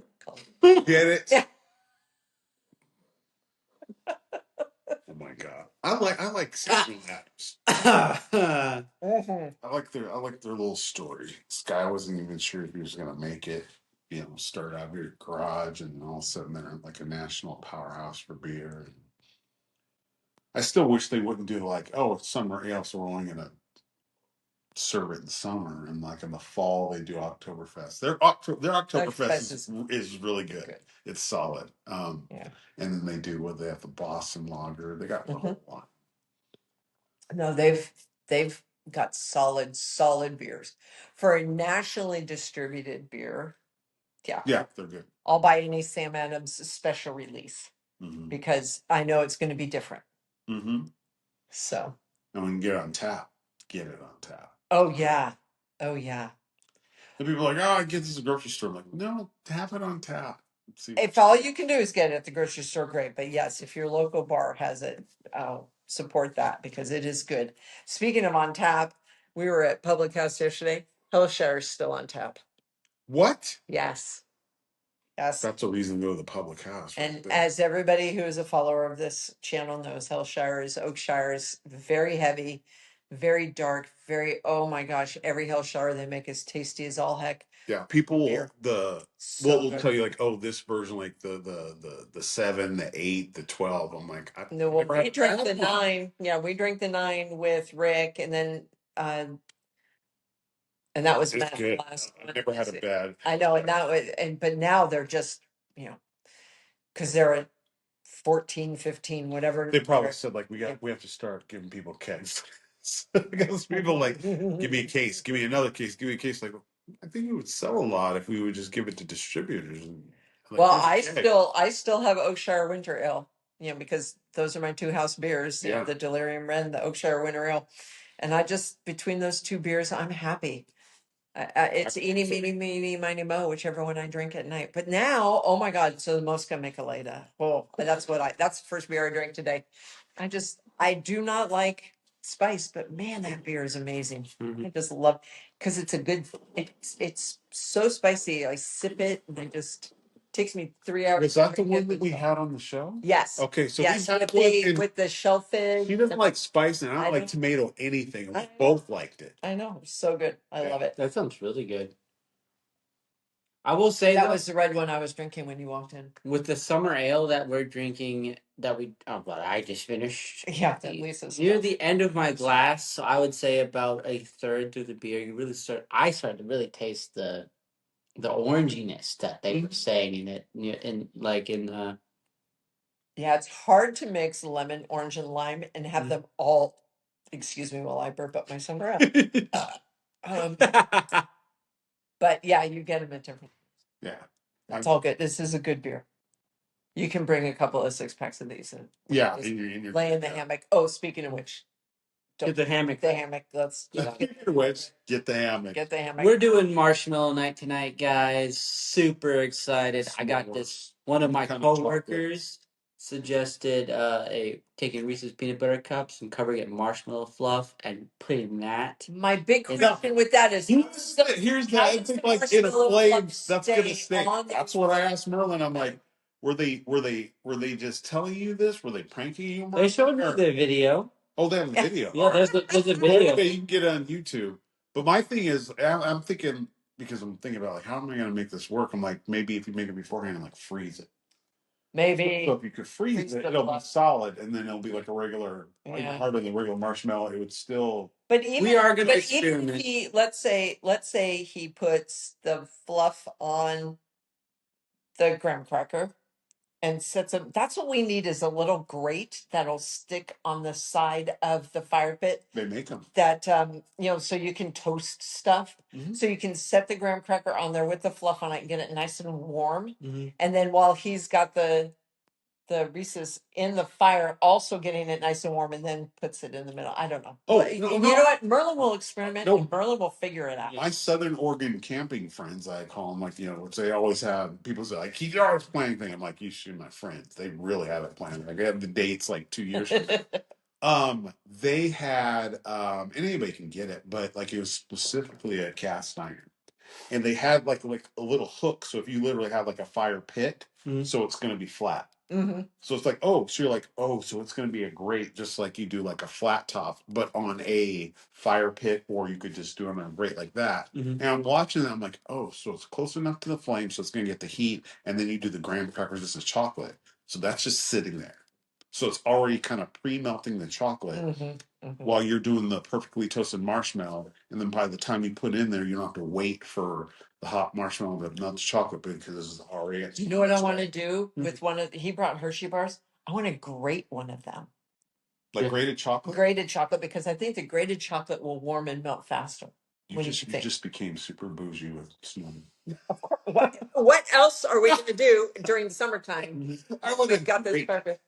[SPEAKER 2] Get it?
[SPEAKER 1] Yeah.
[SPEAKER 2] Oh my god. I like Samuel Adams.
[SPEAKER 1] Mhm.
[SPEAKER 2] I like their little story. This guy wasn't even sure if he was gonna make it. Start out here at garage, and all of a sudden they're like a national powerhouse for beer. I still wish they wouldn't do like, oh, it's summer ale, so we're only gonna serve it in summer, and like in the fall they do Oktoberfest. Their Oktoberfest is really good. It's solid.
[SPEAKER 1] Yeah.
[SPEAKER 2] And then they have the Boston Lager. They got the whole lot.
[SPEAKER 1] No, they've got solid beers for a nationally distributed beer. Yeah,
[SPEAKER 2] They're good.
[SPEAKER 1] I'll buy any Sam Adams special release because I know it's going to be different. So,
[SPEAKER 2] and we can get it on tap. Get it on tap.
[SPEAKER 1] oh yeah.
[SPEAKER 2] And people are like, oh, I get this at the grocery store. I'm like, no, have it on tap.
[SPEAKER 1] If all you can do is get it at the grocery store, great. But yes, if your local bar has it, support that because it is good. Speaking of on tap, we were at Public House yesterday. Hellshire is still on tap.
[SPEAKER 2] What?
[SPEAKER 1] Yes.
[SPEAKER 2] That's a reason to go to the Public House.
[SPEAKER 1] And as everybody who is a follower of this channel knows, Hellshire is Oakshire is very heavy, very dark, oh my gosh, every Hellshire they make is tasty as all heck.
[SPEAKER 2] Yeah, people will
[SPEAKER 1] good.
[SPEAKER 2] tell you like, oh, this version, like the 7, the 8, the 12. I'm like,
[SPEAKER 1] No, well, we drank the 9. Yeah, we drank the 9 with Rick, and then and that was Matt
[SPEAKER 2] good.
[SPEAKER 1] last
[SPEAKER 2] I
[SPEAKER 1] one.
[SPEAKER 2] never had a bad.
[SPEAKER 1] I know, and that was, but now they're just, because they're a 14, 15, whatever.
[SPEAKER 2] They probably said like we have to start giving people kegs because people like give me a case, give me another case, give me a case. Like I think we would sell a lot if we would just give it to distributors. And, like,
[SPEAKER 1] Well,
[SPEAKER 2] here's a keg.
[SPEAKER 1] I still have Oakshire Winter Ale, because those are my two house beers,
[SPEAKER 2] Yeah.
[SPEAKER 1] the Delirium Red and the Oakshire Winter Ale. And I just, between those two beers, I'm happy. It's eeny, meeny, meeny, miny, mo, whichever one I drink at night. But now, oh my God, so the Mosca Michelada. Oh, that's the first beer I drank today. I do not like spice, but man, that beer is amazing.
[SPEAKER 3] Mhm.
[SPEAKER 1] I just love, because it's so spicy. I sip it and it just takes me 3 hours.
[SPEAKER 2] Was
[SPEAKER 1] to
[SPEAKER 2] that the
[SPEAKER 1] drink
[SPEAKER 2] one
[SPEAKER 1] it,
[SPEAKER 2] that we
[SPEAKER 1] so-
[SPEAKER 2] had on the show?
[SPEAKER 1] Yes.
[SPEAKER 2] Okay, so
[SPEAKER 1] Yes,
[SPEAKER 2] we had
[SPEAKER 1] with
[SPEAKER 2] one
[SPEAKER 1] the,
[SPEAKER 2] and
[SPEAKER 1] with the shellfish.
[SPEAKER 2] she doesn't like spice and I
[SPEAKER 1] I
[SPEAKER 2] don't like
[SPEAKER 1] don't-
[SPEAKER 2] tomato anything. We
[SPEAKER 1] I know.
[SPEAKER 2] both liked it.
[SPEAKER 1] I know, so good. I
[SPEAKER 2] Yeah.
[SPEAKER 1] love it.
[SPEAKER 3] That sounds really good. I will say
[SPEAKER 1] That
[SPEAKER 3] though,
[SPEAKER 1] was the red one I was drinking when you walked in.
[SPEAKER 3] with the summer ale that we're drinking, well, I just finished.
[SPEAKER 1] Yeah, that Lisa's
[SPEAKER 3] Near
[SPEAKER 1] stuff.
[SPEAKER 3] the end of my glass, so I would say about a third through the beer, I started to really taste the oranginess that they were saying in it,
[SPEAKER 1] Yeah, it's hard to mix lemon, orange, and lime and have them all. Excuse me while I burp up my summer breath. But yeah, you get them at different.
[SPEAKER 2] Yeah.
[SPEAKER 1] It's all good. This is a good beer. You can bring a couple of 6 packs of these and
[SPEAKER 2] Yeah.
[SPEAKER 1] just
[SPEAKER 2] In your
[SPEAKER 1] lay in the hammock. Oh, speaking of which,
[SPEAKER 3] get the hammock.
[SPEAKER 1] the hammock. Let's
[SPEAKER 2] Speaking of which, get the hammock.
[SPEAKER 1] get the hammock.
[SPEAKER 3] We're doing marshmallow night tonight, guys. Super excited. I got this. One of my
[SPEAKER 2] Kind of
[SPEAKER 3] coworkers suggested taking Reese's peanut butter cups and covering it in marshmallow fluff and putting that.
[SPEAKER 1] My big
[SPEAKER 3] It's-
[SPEAKER 1] question with that is,
[SPEAKER 2] Here's the I think like in a flame that's gonna stay. That's what I asked Merlin. I'm like, were they just telling you this? Were they pranking you?
[SPEAKER 3] They showed me
[SPEAKER 2] Or-
[SPEAKER 3] the video.
[SPEAKER 2] Oh, they have a video.
[SPEAKER 3] Yeah, there's a video.
[SPEAKER 2] Okay, you can get it on YouTube. But my thing is, I'm thinking because I'm thinking about like how am I gonna make this work? I'm like maybe if you make it beforehand, like freeze it.
[SPEAKER 1] Maybe.
[SPEAKER 2] So if you could freeze it, it'll be solid, and then it'll be like a regular, like
[SPEAKER 1] Yeah.
[SPEAKER 2] harder than regular marshmallow. It would still.
[SPEAKER 1] But even
[SPEAKER 3] We are gonna
[SPEAKER 1] but even
[SPEAKER 3] experiment.
[SPEAKER 1] if he let's say he puts the fluff on the graham cracker and sets them. That's what we need is a little grate that'll stick on the side of the fire pit.
[SPEAKER 2] They make them.
[SPEAKER 1] That so you can toast stuff.
[SPEAKER 2] Mhm.
[SPEAKER 1] So you can set the graham cracker on there with the fluff on it and get it nice and warm.
[SPEAKER 3] Mhm.
[SPEAKER 1] And then while he's got the Reese's in the fire, also getting it nice and warm, and then puts it in the middle. I don't know.
[SPEAKER 2] Oh,
[SPEAKER 1] But
[SPEAKER 2] no,
[SPEAKER 1] you
[SPEAKER 2] no.
[SPEAKER 1] know what? Merlin will experiment.
[SPEAKER 2] No.
[SPEAKER 1] And Merlin will figure it out.
[SPEAKER 2] My Southern Oregon camping friends, I call them, like, which they always have. People say, like, you're always planning thing. I'm like, you should be my friends. They really have it planned. Like, they have the dates like 2 years from now. They had, and anybody can get it, but like it was specifically a cast iron. And they had like a little hook. So if you literally have like a fire pit,
[SPEAKER 3] Mhm.
[SPEAKER 2] so it's going to be flat.
[SPEAKER 1] Mhm.
[SPEAKER 2] So it's like, oh, so you're like, oh, so it's going to be a grate, just like you do like a flat top, but on a fire pit, or you could just do it on a grate like that.
[SPEAKER 3] Mhm.
[SPEAKER 2] And I'm watching that, I'm like, oh, so it's close enough to the flame, so it's going to get the heat, and then you do the graham crackers, this is chocolate, so that's just sitting there. So it's already kind of pre-melting the chocolate
[SPEAKER 1] Mhm. Mhm.
[SPEAKER 2] while you're doing the perfectly toasted marshmallow, and then by the time you put it in there, you don't have to wait for the hot marshmallow to melt the chocolate because this is already.
[SPEAKER 1] You know what I want to do with one of? He brought Hershey bars. I want to grate one of them.
[SPEAKER 2] Like
[SPEAKER 3] Yeah.
[SPEAKER 2] grated chocolate.
[SPEAKER 1] Grated chocolate, because I think the grated chocolate will warm and melt faster.
[SPEAKER 2] You
[SPEAKER 1] What do
[SPEAKER 2] just
[SPEAKER 1] you
[SPEAKER 2] you
[SPEAKER 1] think?
[SPEAKER 2] just became super bougie with snow.
[SPEAKER 1] Of course. What else are we going to do during the summertime?
[SPEAKER 2] I want
[SPEAKER 1] We've got this
[SPEAKER 2] grate.
[SPEAKER 1] carpet.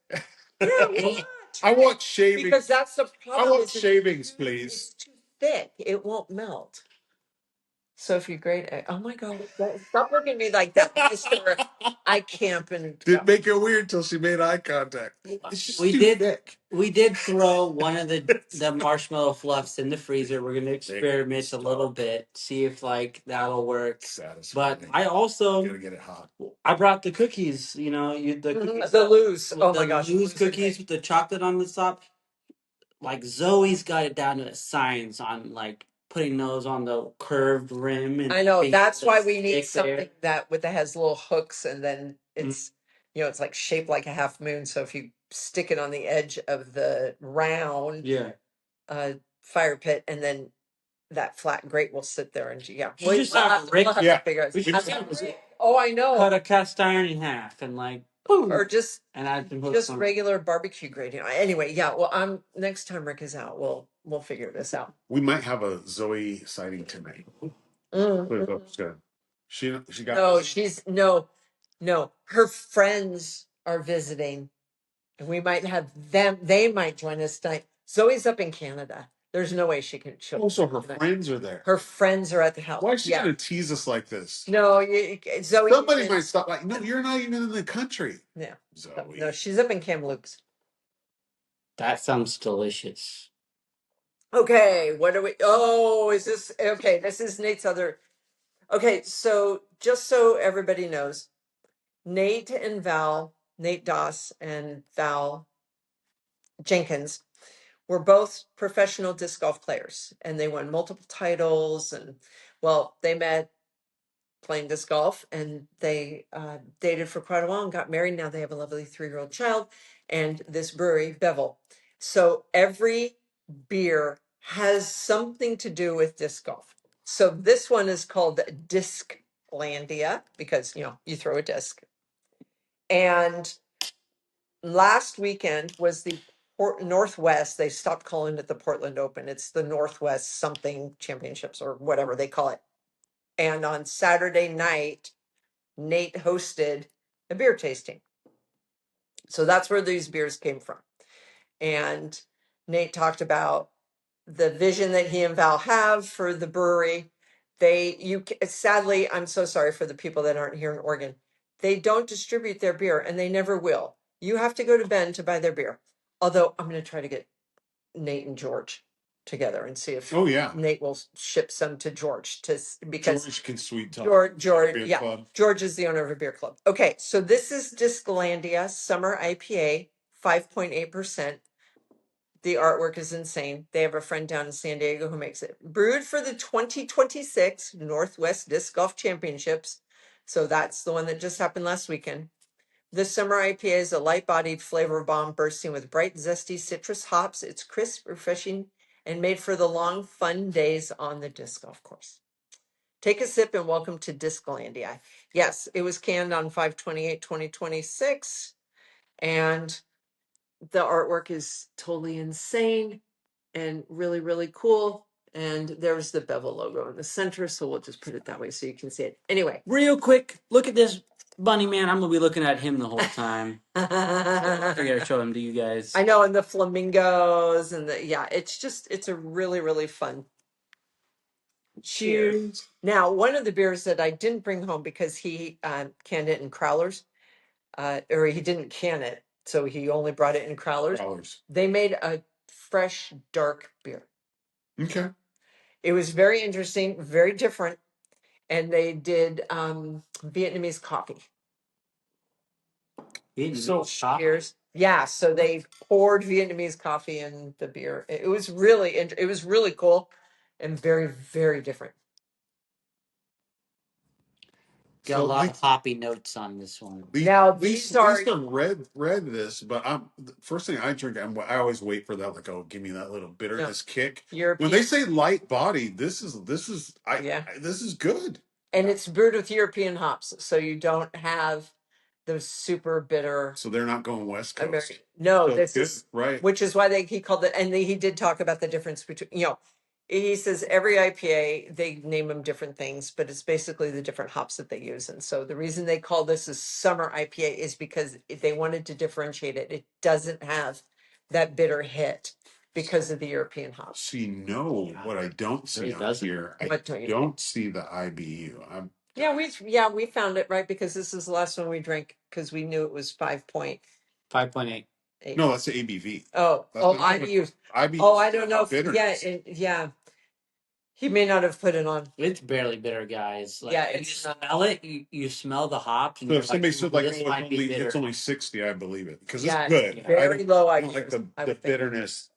[SPEAKER 1] Yeah,
[SPEAKER 2] I want shavings.
[SPEAKER 1] because that's the problem.
[SPEAKER 2] I want
[SPEAKER 1] is it's
[SPEAKER 2] shavings,
[SPEAKER 1] too-
[SPEAKER 2] please.
[SPEAKER 1] It's too thick. It won't melt. So if you grate it, oh my God, stop looking at me like that, Mister. I camp and
[SPEAKER 2] Didn't make it weird till she made eye contact. It's just
[SPEAKER 3] We
[SPEAKER 2] too
[SPEAKER 3] did-
[SPEAKER 2] thick.
[SPEAKER 3] We did throw one of the marshmallow fluffs in the freezer. We're gonna experiment a little bit, see if like that'll work. But
[SPEAKER 2] Satisfying.
[SPEAKER 3] I also
[SPEAKER 2] You gotta get it hot.
[SPEAKER 3] I brought the cookies. The cookies,
[SPEAKER 1] the loose.
[SPEAKER 3] with
[SPEAKER 1] Oh
[SPEAKER 3] the
[SPEAKER 1] my gosh,
[SPEAKER 3] loose
[SPEAKER 1] loose are
[SPEAKER 3] cookies
[SPEAKER 1] great.
[SPEAKER 3] with the chocolate on the top. Like Zoe's got it down to a science on like putting those on the curved rim. And
[SPEAKER 1] I know
[SPEAKER 3] making
[SPEAKER 1] that's
[SPEAKER 3] the
[SPEAKER 1] why we need
[SPEAKER 3] stick
[SPEAKER 1] something
[SPEAKER 3] there.
[SPEAKER 1] that has little hooks, and then it's it's like shaped like a half moon. So if you stick it on the edge of the round
[SPEAKER 3] Yeah.
[SPEAKER 1] fire pit, and then that flat grate will sit there, and
[SPEAKER 3] You just have Rick-
[SPEAKER 1] to
[SPEAKER 2] Yeah.
[SPEAKER 1] figure out.
[SPEAKER 3] We should
[SPEAKER 1] I've
[SPEAKER 3] just
[SPEAKER 1] got
[SPEAKER 3] have
[SPEAKER 1] Rick. Oh, I know.
[SPEAKER 3] Cut a cast iron in half and like
[SPEAKER 1] or just
[SPEAKER 3] And I've been hooked on
[SPEAKER 1] regular barbecue grating. Anyway, yeah. Well, next time Rick is out, we'll figure this out.
[SPEAKER 2] We might have a Zoe sighting tonight. Good. She got
[SPEAKER 1] No, she's no. Her friends are visiting, and we might have them. They might join us tonight. Zoe's up in Canada. There's no way she can show.
[SPEAKER 2] also her friends are there.
[SPEAKER 1] Her friends are at the house.
[SPEAKER 2] Why is she gonna tease us like this?
[SPEAKER 1] No, Zoe.
[SPEAKER 2] Somebody might stop. Like, no, you're not even in the country.
[SPEAKER 1] Yeah.
[SPEAKER 2] Zoe.
[SPEAKER 1] No, she's up in Kamloops.
[SPEAKER 3] that. Sounds delicious.
[SPEAKER 1] Okay, what are we? Oh, is this okay? This is Nate's other. Okay, so just so everybody knows, Nate Doss and Val Jenkins were both professional disc golf players, and they won multiple titles. And well, they met playing disc golf, and they dated for quite a while and got married. Now they have a lovely 3-year-old child, and this brewery, Bevel. So every beer has something to do with disc golf. So this one is called Disclandia because you throw a disc. And last weekend was the Northwest. They stopped calling it the Portland Open. It's the Northwest something championships or whatever they call it. And on Saturday night, Nate hosted a beer tasting. So that's where these beers came from. And Nate talked about the vision that he and Val have for the brewery. Sadly, I'm so sorry for the people that aren't here in Oregon. They don't distribute their beer, and they never will. You have to go to Bend to buy their beer. Although I'm going to try to get Nate and George together and see if Nate will ship some to George because
[SPEAKER 2] George can sweet talk.
[SPEAKER 1] George, George is the owner of a beer club. Okay, so this is Disclandia Summer IPA, 5.8%. The artwork is insane. They have a friend down in San Diego who makes it. Brewed for the 2026 Northwest Disc Golf Championships. So that's the one that just happened last weekend. The summer IPA is a light-bodied flavor bomb bursting with bright, zesty citrus hops. It's crisp, refreshing, and made for the long, fun days on the disc golf course. Take a sip and welcome to Disclandia. Yes, it was canned on 5/28/2026, and the artwork is totally insane and really, really cool. And there's the Bevel logo in the center, so we'll just put it that way so you can see it. Anyway,
[SPEAKER 3] real quick, look at this bunny man. I'm gonna be looking at him the whole time. I gotta show him to you guys.
[SPEAKER 1] I know, and the flamingos and it's a really, really fun. Cheers. Now, one of the beers that I didn't bring home because he canned it in crowlers, or he didn't can it, so he only brought it in crowlers. They made a fresh, dark beer.
[SPEAKER 2] Okay.
[SPEAKER 1] It was very interesting, very different, and they did Vietnamese coffee. Cheers. Yeah, so they poured Vietnamese coffee in the beer. It was really cool and very, very different.
[SPEAKER 3] Got a lot of hoppy notes on this one.
[SPEAKER 1] Now these are.
[SPEAKER 2] Lisa read this, but the first thing I drink, I always wait for that. Like, oh, give me that little bitterness kick. When they say light body, this is this is good.
[SPEAKER 1] And it's brewed with European hops, so you don't have those super bitter.
[SPEAKER 2] So they're not going West Coast.
[SPEAKER 1] American. No,
[SPEAKER 2] so
[SPEAKER 1] this is
[SPEAKER 2] right.
[SPEAKER 1] Which is why he called it, and he did talk about the difference between, he says every IPA, they name them different things, but it's basically the different hops that they use. And so the reason they call this a summer IPA is because they wanted to differentiate it. It doesn't have that bitter hit because of the European hops.
[SPEAKER 2] See, what I don't see on here, I don't see the IBU.
[SPEAKER 1] We found it, right, because this is the last one we drank because we knew it was 5.8.
[SPEAKER 2] No, that's the ABV.
[SPEAKER 1] IBU.
[SPEAKER 2] IBU.
[SPEAKER 1] Oh, I don't know. Yeah. He may not have put it on.
[SPEAKER 3] It's barely bitter, guys. You smell it. You smell the hops. And
[SPEAKER 2] so if somebody said it's only 60, I believe it because it's good.
[SPEAKER 1] Very low.
[SPEAKER 2] I don't like the bitterness,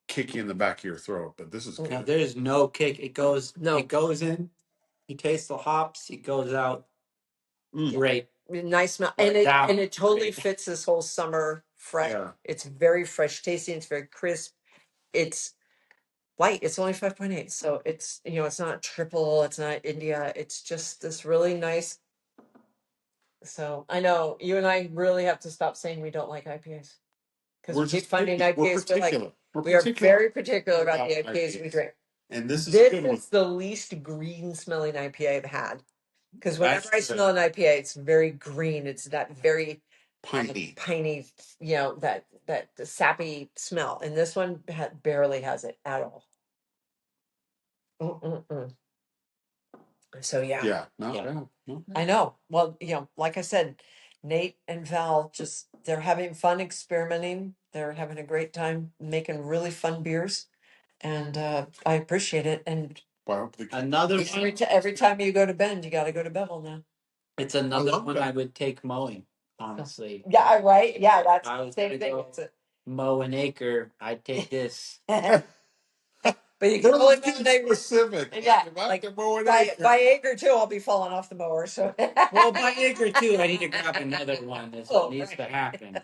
[SPEAKER 2] kick you in the back of your throat. But this is good.
[SPEAKER 3] No, there's no kick. It goes in. You taste the hops. It goes out. Great.
[SPEAKER 1] Nice smell, and it totally fits this whole summer fresh. Yeah. It's very fresh tasting. It's very crisp. It's light. It's only 5.8, so it's it's not triple. It's not India. It's just this really nice So I know you and I really have to stop saying we don't like IPAs because we keep finding
[SPEAKER 2] picky. We're
[SPEAKER 1] IPAs. We're like,
[SPEAKER 2] particular.
[SPEAKER 1] we are very particular about the IPAs we drink.
[SPEAKER 2] And this is
[SPEAKER 1] This
[SPEAKER 2] a good one.
[SPEAKER 1] is the least green smelling IPA I've had. Because whenever
[SPEAKER 3] That's
[SPEAKER 1] I
[SPEAKER 3] true.
[SPEAKER 1] smell an IPA, it's very green. It's that very
[SPEAKER 2] Piney.
[SPEAKER 1] you know, that the sappy smell. And this one barely has it at all. Mm-mm-mm. So yeah,
[SPEAKER 2] Yeah, not
[SPEAKER 3] Yeah.
[SPEAKER 2] bad. No.
[SPEAKER 1] I know. Well, you know, like I said, Nate and Val just they're having fun experimenting. They're having a great time making really fun beers, and I appreciate it. And
[SPEAKER 2] Well, I hope they keep-
[SPEAKER 3] Another one.
[SPEAKER 1] every time you go to Bend, you got to go to Bevel now.
[SPEAKER 3] It's another
[SPEAKER 2] love
[SPEAKER 3] one
[SPEAKER 2] that.
[SPEAKER 3] I would take mowing. Honestly,
[SPEAKER 1] Yeah, right. Yeah, that's
[SPEAKER 3] I
[SPEAKER 1] the
[SPEAKER 3] was
[SPEAKER 1] same
[SPEAKER 3] gonna
[SPEAKER 1] thing.
[SPEAKER 3] go
[SPEAKER 1] It's a-
[SPEAKER 3] mow an acre. I'd take this.
[SPEAKER 1] But you can
[SPEAKER 2] They're
[SPEAKER 1] only
[SPEAKER 2] like
[SPEAKER 1] mow an acre.
[SPEAKER 2] specific.
[SPEAKER 1] Yeah,
[SPEAKER 2] If I
[SPEAKER 1] like
[SPEAKER 2] can mow an
[SPEAKER 1] by
[SPEAKER 2] acre.
[SPEAKER 1] acre two, I'll be falling off the mower. So
[SPEAKER 3] Well, by acre two, I need to grab another one. That's
[SPEAKER 1] Oh,
[SPEAKER 3] what needs to
[SPEAKER 1] right.
[SPEAKER 3] happen.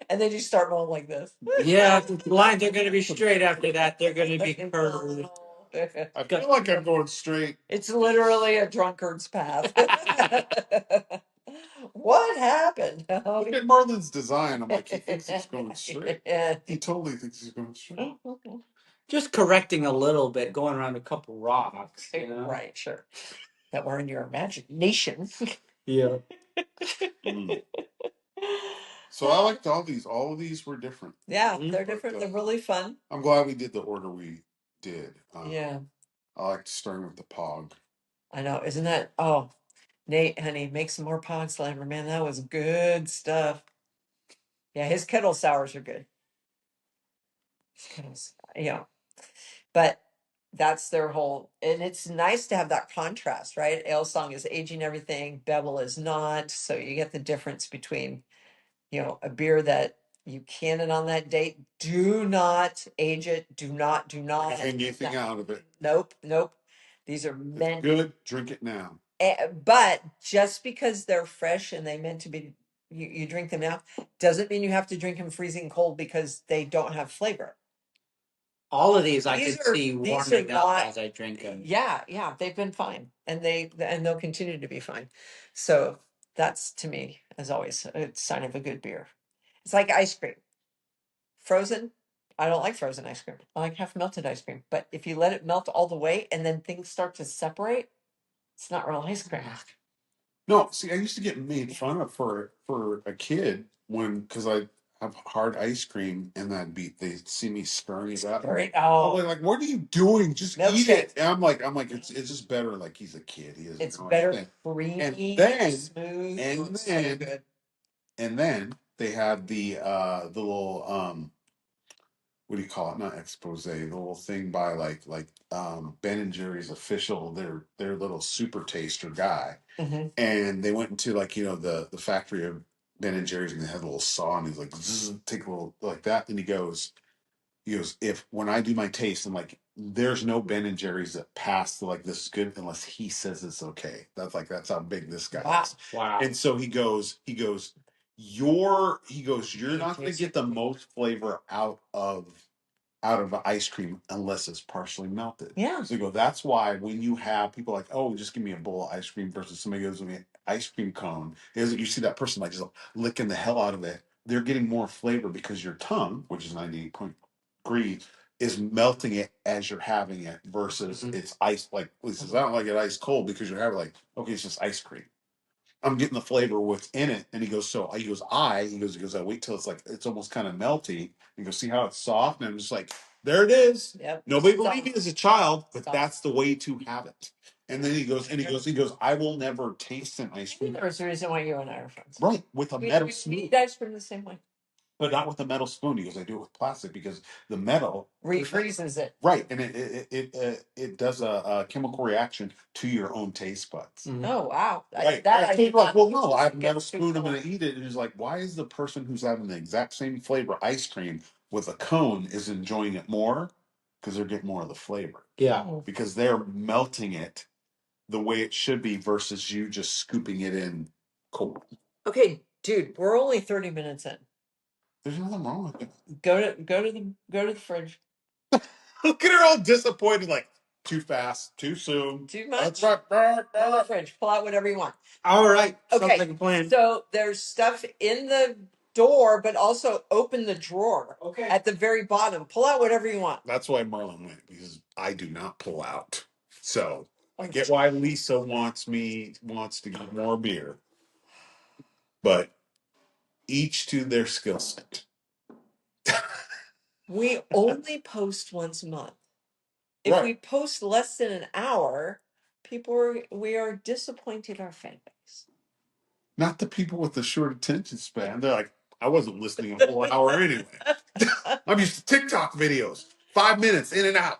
[SPEAKER 1] and then you start mowing like this.
[SPEAKER 3] Yeah, the lines are going to be straight after that. They're going to be curved.
[SPEAKER 2] I feel like I'm going straight.
[SPEAKER 1] It's literally a drunkard's path. What happened?
[SPEAKER 2] Look at Marlon's design. I'm like, he thinks he's going straight. He totally thinks he's going straight.
[SPEAKER 3] Just correcting a little bit, going around a couple rocks. You know?
[SPEAKER 1] Right, sure. That were in your imagination.
[SPEAKER 3] Yeah.
[SPEAKER 2] Mm. So I liked all these. All of these were different.
[SPEAKER 1] Yeah,
[SPEAKER 3] Mhm.
[SPEAKER 1] they're different. They're really fun.
[SPEAKER 2] I'm glad we did the order we did.
[SPEAKER 1] Yeah,
[SPEAKER 2] I liked starting with the Pog.
[SPEAKER 1] I know. Isn't that? Oh, Nate, honey, make some more Pod Slammer, man. That was good stuff. Yeah, his kettle sours are good. His kettles, yeah. But that's their whole, and it's nice to have that contrast, right? Ale Song is aging everything, Bevel is not. So you get the difference between, you know, a beer that you can and on that date, do not age it, do not
[SPEAKER 2] Anything out of it.
[SPEAKER 1] Nope. These are
[SPEAKER 2] It's
[SPEAKER 1] meant
[SPEAKER 2] good. Drink it now.
[SPEAKER 1] but just because they're fresh and they meant to be you drink them now doesn't mean you have to drink them freezing cold because they don't have flavor.
[SPEAKER 3] All of these I
[SPEAKER 1] These
[SPEAKER 3] could
[SPEAKER 1] are-
[SPEAKER 3] see
[SPEAKER 1] these
[SPEAKER 3] warming
[SPEAKER 1] are
[SPEAKER 3] up
[SPEAKER 1] not-
[SPEAKER 3] as I drink them.
[SPEAKER 1] Yeah, they've been fine, and they'll continue to be fine. So that's, to me, as always, a sign of a good beer. It's like ice cream, frozen. I don't like frozen ice cream. I like half melted ice cream. But if you let it melt all the way and then things start to separate, it's not real ice cream.
[SPEAKER 2] No, see, I used to get made fun of for a kid because I have hard ice cream and they'd see me stirring it up.
[SPEAKER 1] Right?
[SPEAKER 2] I'm
[SPEAKER 1] Oh,
[SPEAKER 2] like, what are you doing? Just eat
[SPEAKER 1] Milkshake.
[SPEAKER 2] it. And I'm like, it's just better. Like he's a kid. He doesn't
[SPEAKER 1] it's
[SPEAKER 2] know
[SPEAKER 1] better
[SPEAKER 2] anything.
[SPEAKER 1] creamy,
[SPEAKER 2] And then-
[SPEAKER 1] smooth,
[SPEAKER 2] and
[SPEAKER 1] so
[SPEAKER 2] then-
[SPEAKER 1] good.
[SPEAKER 2] And then they had the little what do you call it? Not expose, the little thing by like Ben and Jerry's official, their little super taster guy.
[SPEAKER 1] Mhm.
[SPEAKER 2] And they went into like, the factory of Ben and Jerry's, and they had a little saw, and he's like, zzz, take a little like that. And he goes, if when I do my taste, I'm like, there's no Ben and Jerry's that pass to like this is good unless he says it's okay. That's how big this guy
[SPEAKER 1] Wow.
[SPEAKER 2] is.
[SPEAKER 3] Wow.
[SPEAKER 2] And so he goes, you're not gonna get the most flavor out of ice cream unless it's partially melted.
[SPEAKER 1] Yeah.
[SPEAKER 2] So you go, that's why when you have people like, oh, just give me a bowl of ice cream versus somebody goes, give me an ice cream cone, is you see that person like just licking the hell out of it. They're getting more flavor because your tongue, which is 98.3, is melting it as you're having it versus it's ice. Like, he says, I don't like it ice cold because you're having like, okay, it's just ice cream. I'm getting the flavor what's in it. And he goes, I wait till it's like, it's almost kind of melty. He goes, see how it's soft? And I'm just like, there it is.
[SPEAKER 1] Yep.
[SPEAKER 2] Nobody
[SPEAKER 1] Soft.
[SPEAKER 2] believed me as a child, but
[SPEAKER 1] Soft.
[SPEAKER 2] that's the way to have it. And then he goes, I will never taste an ice cream.
[SPEAKER 1] There's a reason why you and I are friends.
[SPEAKER 2] Right, with a metal spoon.
[SPEAKER 1] We eat ice cream the same way.
[SPEAKER 2] But not with a metal spoon. He goes, I do it with plastic because the metal
[SPEAKER 1] Refreezes it.
[SPEAKER 2] Right, and it does a chemical reaction to your own taste buds.
[SPEAKER 1] Oh wow!
[SPEAKER 2] Right.
[SPEAKER 1] I
[SPEAKER 2] He's like, well, no, I have a
[SPEAKER 1] get
[SPEAKER 2] metal
[SPEAKER 1] too
[SPEAKER 2] spoon. I'm
[SPEAKER 1] cold.
[SPEAKER 2] going to eat it. And he's like, why is the person who's having the exact same flavor ice cream with a cone is enjoying it more? Because they're getting more of the flavor.
[SPEAKER 3] Yeah.
[SPEAKER 2] Because they're melting it the way it should be versus you just scooping it in cold.
[SPEAKER 1] Okay, dude, we're only 30 minutes in.
[SPEAKER 2] There's nothing wrong with it.
[SPEAKER 1] Go to the fridge.
[SPEAKER 2] Look at her all disappointed, like, Too fast, too soon.
[SPEAKER 1] Too much?
[SPEAKER 2] That's right.
[SPEAKER 1] No, the fridge. Pull out whatever you want.
[SPEAKER 3] All right.
[SPEAKER 1] Okay.
[SPEAKER 3] Sounds like a plan.
[SPEAKER 1] So there's stuff in the door, but also open the drawer.
[SPEAKER 3] Okay.
[SPEAKER 1] At the very bottom. Pull out whatever you want.
[SPEAKER 2] That's why Marlon went, because I do not pull out. So I get why Lisa wants to get more beer, but each to their skill set.
[SPEAKER 1] We only post once a month. If
[SPEAKER 2] Right.
[SPEAKER 1] we post less than an hour, we are disappointing our fan base.
[SPEAKER 2] Not the people with the short attention span. They're like, I wasn't listening a whole hour anyway. I'm used to TikTok videos. 5 minutes in and out.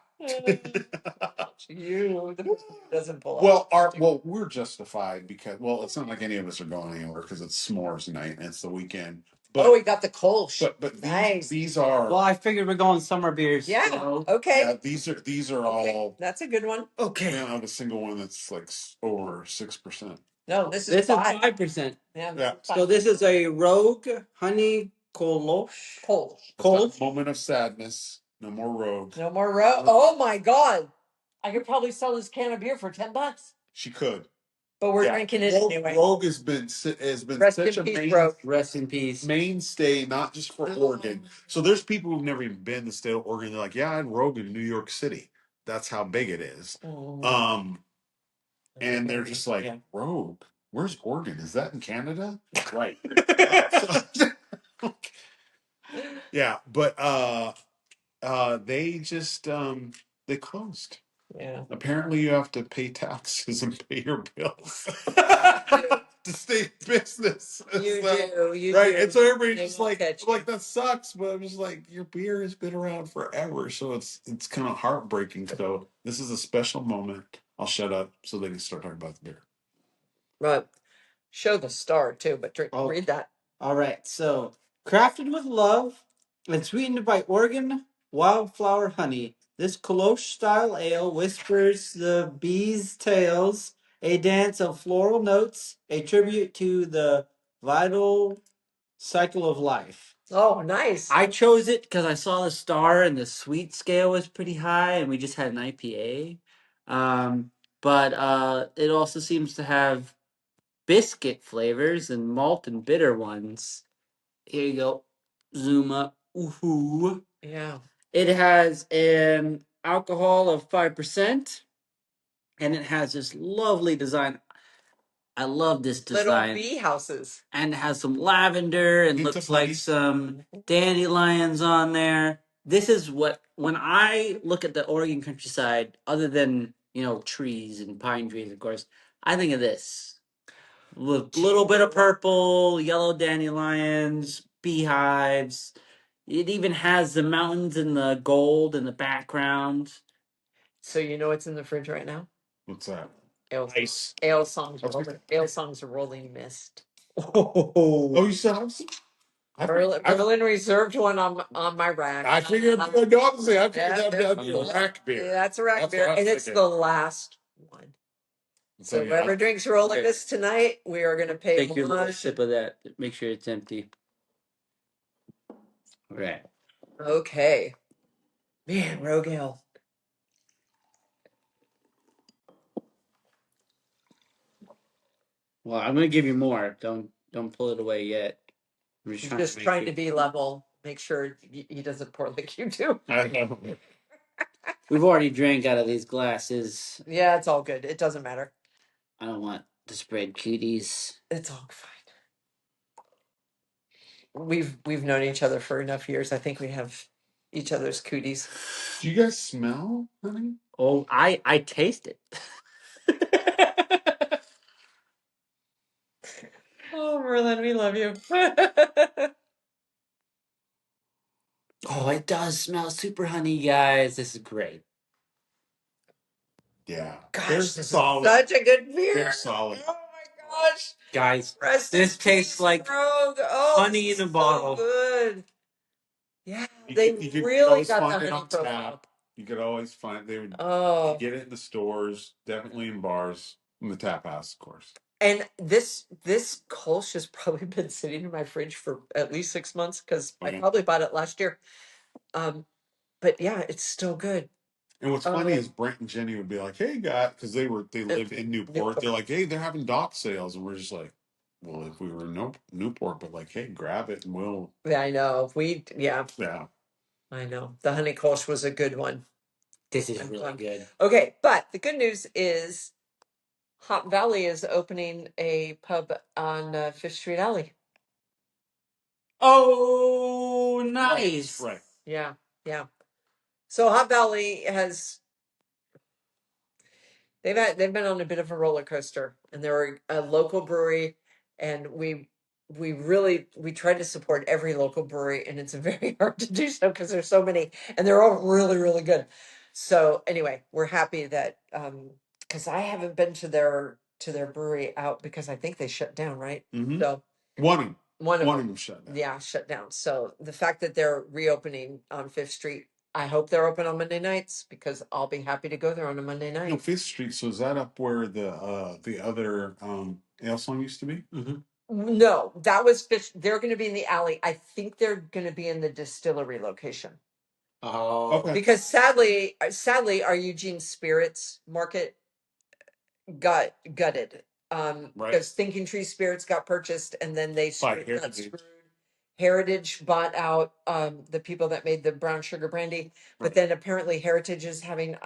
[SPEAKER 1] You, the person who doesn't pull out.
[SPEAKER 2] Well, we're justified because it's not like any of us are going anywhere because it's s'mores night and it's the weekend. But,
[SPEAKER 1] we got the Kolsch.
[SPEAKER 2] But
[SPEAKER 1] nice.
[SPEAKER 2] these are.
[SPEAKER 3] Well, I figured we're going summer beers.
[SPEAKER 1] Yeah.
[SPEAKER 3] So.
[SPEAKER 1] Okay.
[SPEAKER 2] Yeah, these are all.
[SPEAKER 1] That's a good one.
[SPEAKER 3] Okay.
[SPEAKER 2] I don't have a single one that's like over 6%.
[SPEAKER 1] No, this is
[SPEAKER 3] 5%.
[SPEAKER 1] Yeah.
[SPEAKER 3] So this is a Rogue Honey Kolsch.
[SPEAKER 1] Kolsch.
[SPEAKER 2] Moment of sadness. No more Rogue.
[SPEAKER 1] No more Rogue. Oh my God! I could probably sell this can of beer for $10.
[SPEAKER 2] She could.
[SPEAKER 1] But we're drinking it anyway.
[SPEAKER 2] Rogue has been
[SPEAKER 1] Rest
[SPEAKER 2] such
[SPEAKER 1] in
[SPEAKER 2] a
[SPEAKER 1] peace, Rogue.
[SPEAKER 3] Rest in peace.
[SPEAKER 2] mainstay, not just for Oregon. So there's people who've never even been to the state of Oregon. They're like, yeah, I had Rogue in New York City. That's how big it is. And they're just like, Rogue, where's Oregon? Is that in Canada? Right. Yeah, but they just they closed.
[SPEAKER 1] Yeah.
[SPEAKER 2] Apparently you have to pay taxes and pay your bills to stay in business.
[SPEAKER 1] You do.
[SPEAKER 2] Right. And so everybody's
[SPEAKER 1] They
[SPEAKER 2] just
[SPEAKER 1] won't
[SPEAKER 2] like,
[SPEAKER 1] catch you.
[SPEAKER 2] that sucks, but I'm just like, your beer has been around forever. So it's kind of heartbreaking. So this is a special moment. I'll shut up so they can start talking about the beer.
[SPEAKER 1] Right. Show the star too, but read that.
[SPEAKER 3] All right. So, crafted with love and sweetened by Oregon wildflower honey, this Kolsch-style ale whispers the bee's tales, a dance of floral notes, a tribute to the vital cycle of life.
[SPEAKER 1] Oh, nice.
[SPEAKER 3] I chose it because I saw the star and the sweet scale was pretty high, and we just had an IPA. But it also seems to have biscuit flavors and malt and bitter ones. Here you go. Zoom up. Ooh.
[SPEAKER 1] Yeah.
[SPEAKER 3] It has an alcohol of 5%, and it has this lovely design. I love this design.
[SPEAKER 1] Little bee houses.
[SPEAKER 3] And it has some lavender and looks like some dandelions on there. This is what, when I look at the Oregon countryside, other than, trees and pine trees, of course, I think of this. Little bit of purple, yellow dandelions, beehives. It even has the mountains and the gold in the background.
[SPEAKER 1] So you know what's in the fridge right now?
[SPEAKER 2] What's that?
[SPEAKER 1] Ice. Ale songs. Ale songs. Rolling Mist.
[SPEAKER 2] Oh, you said
[SPEAKER 1] Berlin reserved one on my rack.
[SPEAKER 2] I figured that'd be a rack beer.
[SPEAKER 1] Yeah, that's a rack beer, and it's the last one. So whoever drinks Rolling Mist tonight, we are going to pay.
[SPEAKER 3] Take your sip of that. Make sure it's empty. Right.
[SPEAKER 1] Okay. Man, Rogue Ale.
[SPEAKER 3] Well, I'm gonna give you more. Don't pull it away yet.
[SPEAKER 1] I'm just trying to be level. Make sure he doesn't pour like you do.
[SPEAKER 3] We've already drank out of these glasses.
[SPEAKER 1] Yeah, it's all good. It doesn't matter.
[SPEAKER 3] I don't want to spread cooties.
[SPEAKER 1] It's all fine. We've known each other for enough years. I think we have each other's cooties.
[SPEAKER 2] Do you guys smell, honey?
[SPEAKER 3] Oh, I taste it.
[SPEAKER 1] Oh, Merlin, we love you.
[SPEAKER 3] Oh, it does smell super honey, guys. This is great.
[SPEAKER 2] Yeah.
[SPEAKER 1] Gosh,
[SPEAKER 2] they're
[SPEAKER 1] this
[SPEAKER 2] solid.
[SPEAKER 1] is such a good beer.
[SPEAKER 2] They're solid.
[SPEAKER 1] Oh my gosh.
[SPEAKER 3] Guys, this tastes like
[SPEAKER 1] Rogue.
[SPEAKER 3] honey in a bottle.
[SPEAKER 1] So good. Yeah,
[SPEAKER 2] You
[SPEAKER 1] they
[SPEAKER 2] could
[SPEAKER 1] really
[SPEAKER 2] always
[SPEAKER 1] got
[SPEAKER 2] find
[SPEAKER 1] the
[SPEAKER 2] it
[SPEAKER 1] honey
[SPEAKER 2] on
[SPEAKER 1] profile.
[SPEAKER 2] tap. You could always find they would get it in the stores, definitely in bars, in the tap house, of course.
[SPEAKER 1] And this Kolsch has probably been sitting in my fridge for at least 6 months because I probably bought it last year. But yeah, it's still good.
[SPEAKER 2] And what's funny is Brent and Jenny would be like, "Hey, guy," because they live in Newport. They're like, "Hey, they're having dock sales," and we're just like, "Well, if we were in Newport, but like, hey, grab it and we'll."
[SPEAKER 1] Yeah, I know.
[SPEAKER 2] Yeah.
[SPEAKER 1] I know. The honey Kolsch was a good one.
[SPEAKER 3] This is really good.
[SPEAKER 1] Okay, but the good news is Hop Valley is opening a pub on Fifth Street Alley.
[SPEAKER 3] Oh, nice.
[SPEAKER 2] Right.
[SPEAKER 1] Yeah. So Hop Valley they've been on a bit of a roller coaster, and they're a local brewery, and we try to support every local brewery, and it's very hard to do so because there's so many, and they're all really, really good. So anyway, we're happy that because I haven't been to their brewery out because I think they shut down, right?
[SPEAKER 2] Mm-hmm.
[SPEAKER 1] So
[SPEAKER 2] One of
[SPEAKER 1] them
[SPEAKER 2] them shut down.
[SPEAKER 1] Yeah, shut down. So the fact that they're reopening on Fifth Street, I hope they're open on Monday nights because I'll be happy to go there on a Monday night.
[SPEAKER 2] No, Fifth Street. So is that up where the other Ale Song used to be?
[SPEAKER 3] Mm-hmm.
[SPEAKER 1] No, that was Fish. They're going to be in the alley. I think they're going to be in the distillery location.
[SPEAKER 3] Oh,
[SPEAKER 2] Okay.
[SPEAKER 1] Because sadly, our Eugene Spirits market got gutted.
[SPEAKER 2] Right.
[SPEAKER 1] Because Thinking Tree Spirits got purchased, and then they
[SPEAKER 2] By
[SPEAKER 1] got screwed. Heritage bought out the people that made the brown sugar brandy, but
[SPEAKER 2] Right.
[SPEAKER 1] then apparently Heritage is having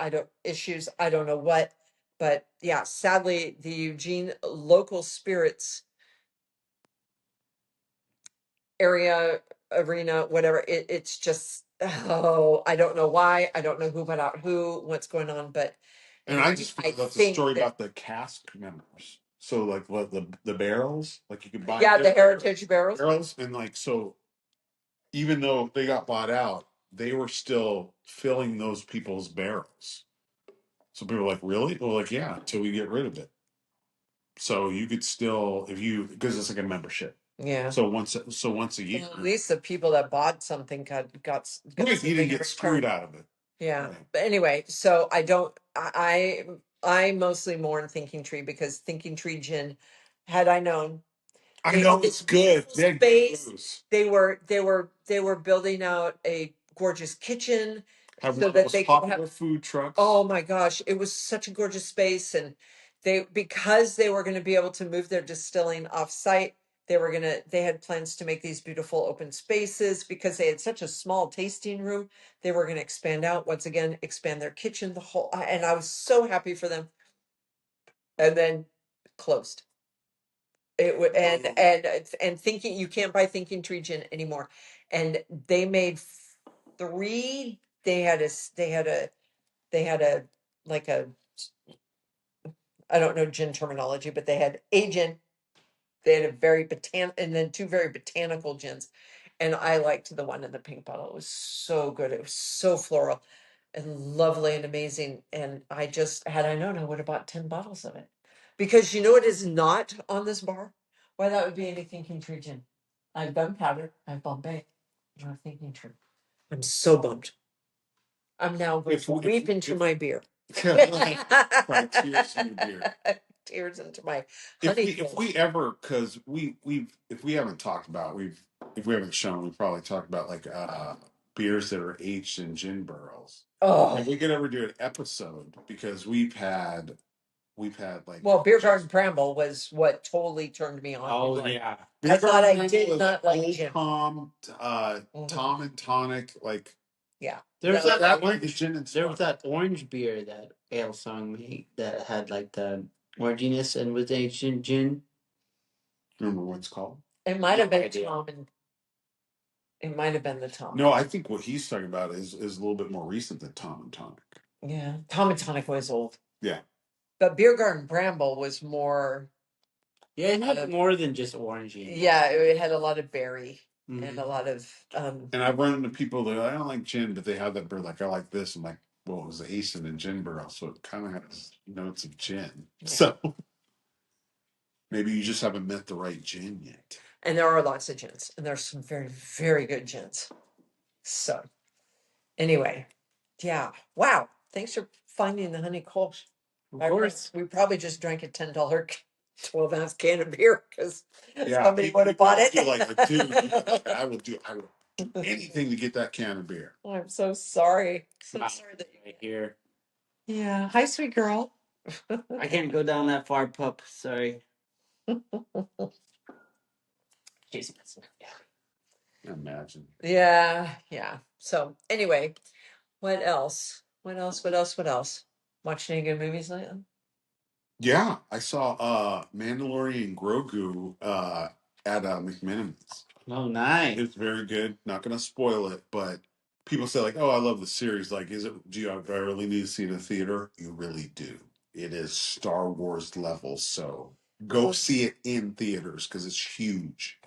[SPEAKER 1] issues. I don't know what, but yeah, sadly, the Eugene local spirits area, arena, whatever, it's just, oh, I don't know why. I don't know who put out who, what's going on, but
[SPEAKER 2] And
[SPEAKER 1] anyway,
[SPEAKER 2] I just found out the story about the cask members. So like what the barrels, like you could buy
[SPEAKER 1] the Heritage barrels.
[SPEAKER 2] and like so even though they got bought out, they were still filling those people's barrels. So people were like, really? Well, like, yeah, until we get rid of it. So you could still, if you, because it's like a membership.
[SPEAKER 1] Yeah.
[SPEAKER 2] So once a year.
[SPEAKER 1] Well, at least the people that bought something got
[SPEAKER 2] Right, you
[SPEAKER 1] something
[SPEAKER 2] didn't
[SPEAKER 1] in
[SPEAKER 2] get screwed
[SPEAKER 1] return.
[SPEAKER 2] out of it.
[SPEAKER 1] Yeah.
[SPEAKER 2] Right.
[SPEAKER 1] But anyway, so I mostly mourn Thinking Tree because Thinking Tree gin, had I known,
[SPEAKER 2] I know it's good. They had
[SPEAKER 1] Space.
[SPEAKER 2] booze.
[SPEAKER 1] They were building out a gorgeous kitchen
[SPEAKER 2] Have
[SPEAKER 1] so
[SPEAKER 2] one of
[SPEAKER 1] that
[SPEAKER 2] those
[SPEAKER 1] they could
[SPEAKER 2] popular
[SPEAKER 1] have.
[SPEAKER 2] food trucks.
[SPEAKER 1] Oh my gosh, it was such a gorgeous space, and because they were going to be able to move their distilling off site, they had plans to make these beautiful open spaces because they had such a small tasting room. They were going to expand out once again, expand their kitchen, and I was so happy for them. And then closed. It would and thinking you can't buy Thinking Tree gin anymore, and they made three. They had a like a, I don't know gin terminology, but they had a gin. They had a very and then two very botanical gins, and I liked the one in the pink bottle. It was so good. It was so floral and lovely and amazing. And had I known, I would have bought 10 bottles of it. Because you know what is not on this bar? Why, that would be any Thinking Tree gin. I have Gunpowder, I have Bombay, no Thinking Tree. I'm so bummed. I'm now going to weep into my beer.
[SPEAKER 2] Right, tears in your beer.
[SPEAKER 1] Tears into my
[SPEAKER 2] if we ever, because if we haven't talked about, if we haven't shown, we probably talked about like beers that are aged in gin barrels.
[SPEAKER 1] Oh,
[SPEAKER 2] If we could ever do an episode, because we've had like,
[SPEAKER 1] well, Beer Garden Bramble was what totally turned me on.
[SPEAKER 3] oh yeah.
[SPEAKER 1] I thought I did not like
[SPEAKER 2] Old
[SPEAKER 1] gin.
[SPEAKER 2] Tom, Tom and Tonic, like
[SPEAKER 1] Yeah.
[SPEAKER 3] There's
[SPEAKER 2] that like is gin and
[SPEAKER 3] there was that orange beer that Ale Song made that had like the oranginess and was aged in gin.
[SPEAKER 2] Remember what it's called?
[SPEAKER 1] It might have been Tom and it might have been the Tom.
[SPEAKER 2] No, I think what he's talking about is a little bit more recent than Tom and Tonic.
[SPEAKER 1] Yeah, Tom and Tonic was old.
[SPEAKER 2] Yeah.
[SPEAKER 1] But Beer Garden Bramble was more.
[SPEAKER 3] Yeah, it had more than just orangey.
[SPEAKER 1] Yeah, it had a lot of berry and a lot of.
[SPEAKER 2] And I've run into people that I don't like gin, but they have that beer. Like, I like this. I'm like, well, it was the Ace in a gin barrel, so it kind of has notes of gin. Yeah. So maybe you just haven't met the right gin yet.
[SPEAKER 1] And there are lots of gins, and there's some very, very good gins. So, anyway, yeah. Wow. Thanks for finding the honey Kolsch. Of course. We probably just drank a $10 12-ounce can of beer because somebody would have bought it.
[SPEAKER 2] Like, dude, I would do anything to get that can of beer.
[SPEAKER 1] Oh, I'm so sorry. So sorry that
[SPEAKER 3] right here.
[SPEAKER 1] Yeah. Hi, sweet girl.
[SPEAKER 3] I can't go down that far, pup. Sorry. She's messing.
[SPEAKER 2] Imagine.
[SPEAKER 1] Yeah. Yeah. So anyway, what else? What else? What else? What else? Watching any good movies lately?
[SPEAKER 2] Yeah, I saw Mandalorian Grogu at McMiniman's.
[SPEAKER 3] Oh, nice.
[SPEAKER 2] It's very good. Not gonna spoil it, but people say like, "Oh, I love the series." Like, is it? Do I really need to see it in a theater? You really do. It is Star Wars level, so go see it in theaters because it's huge.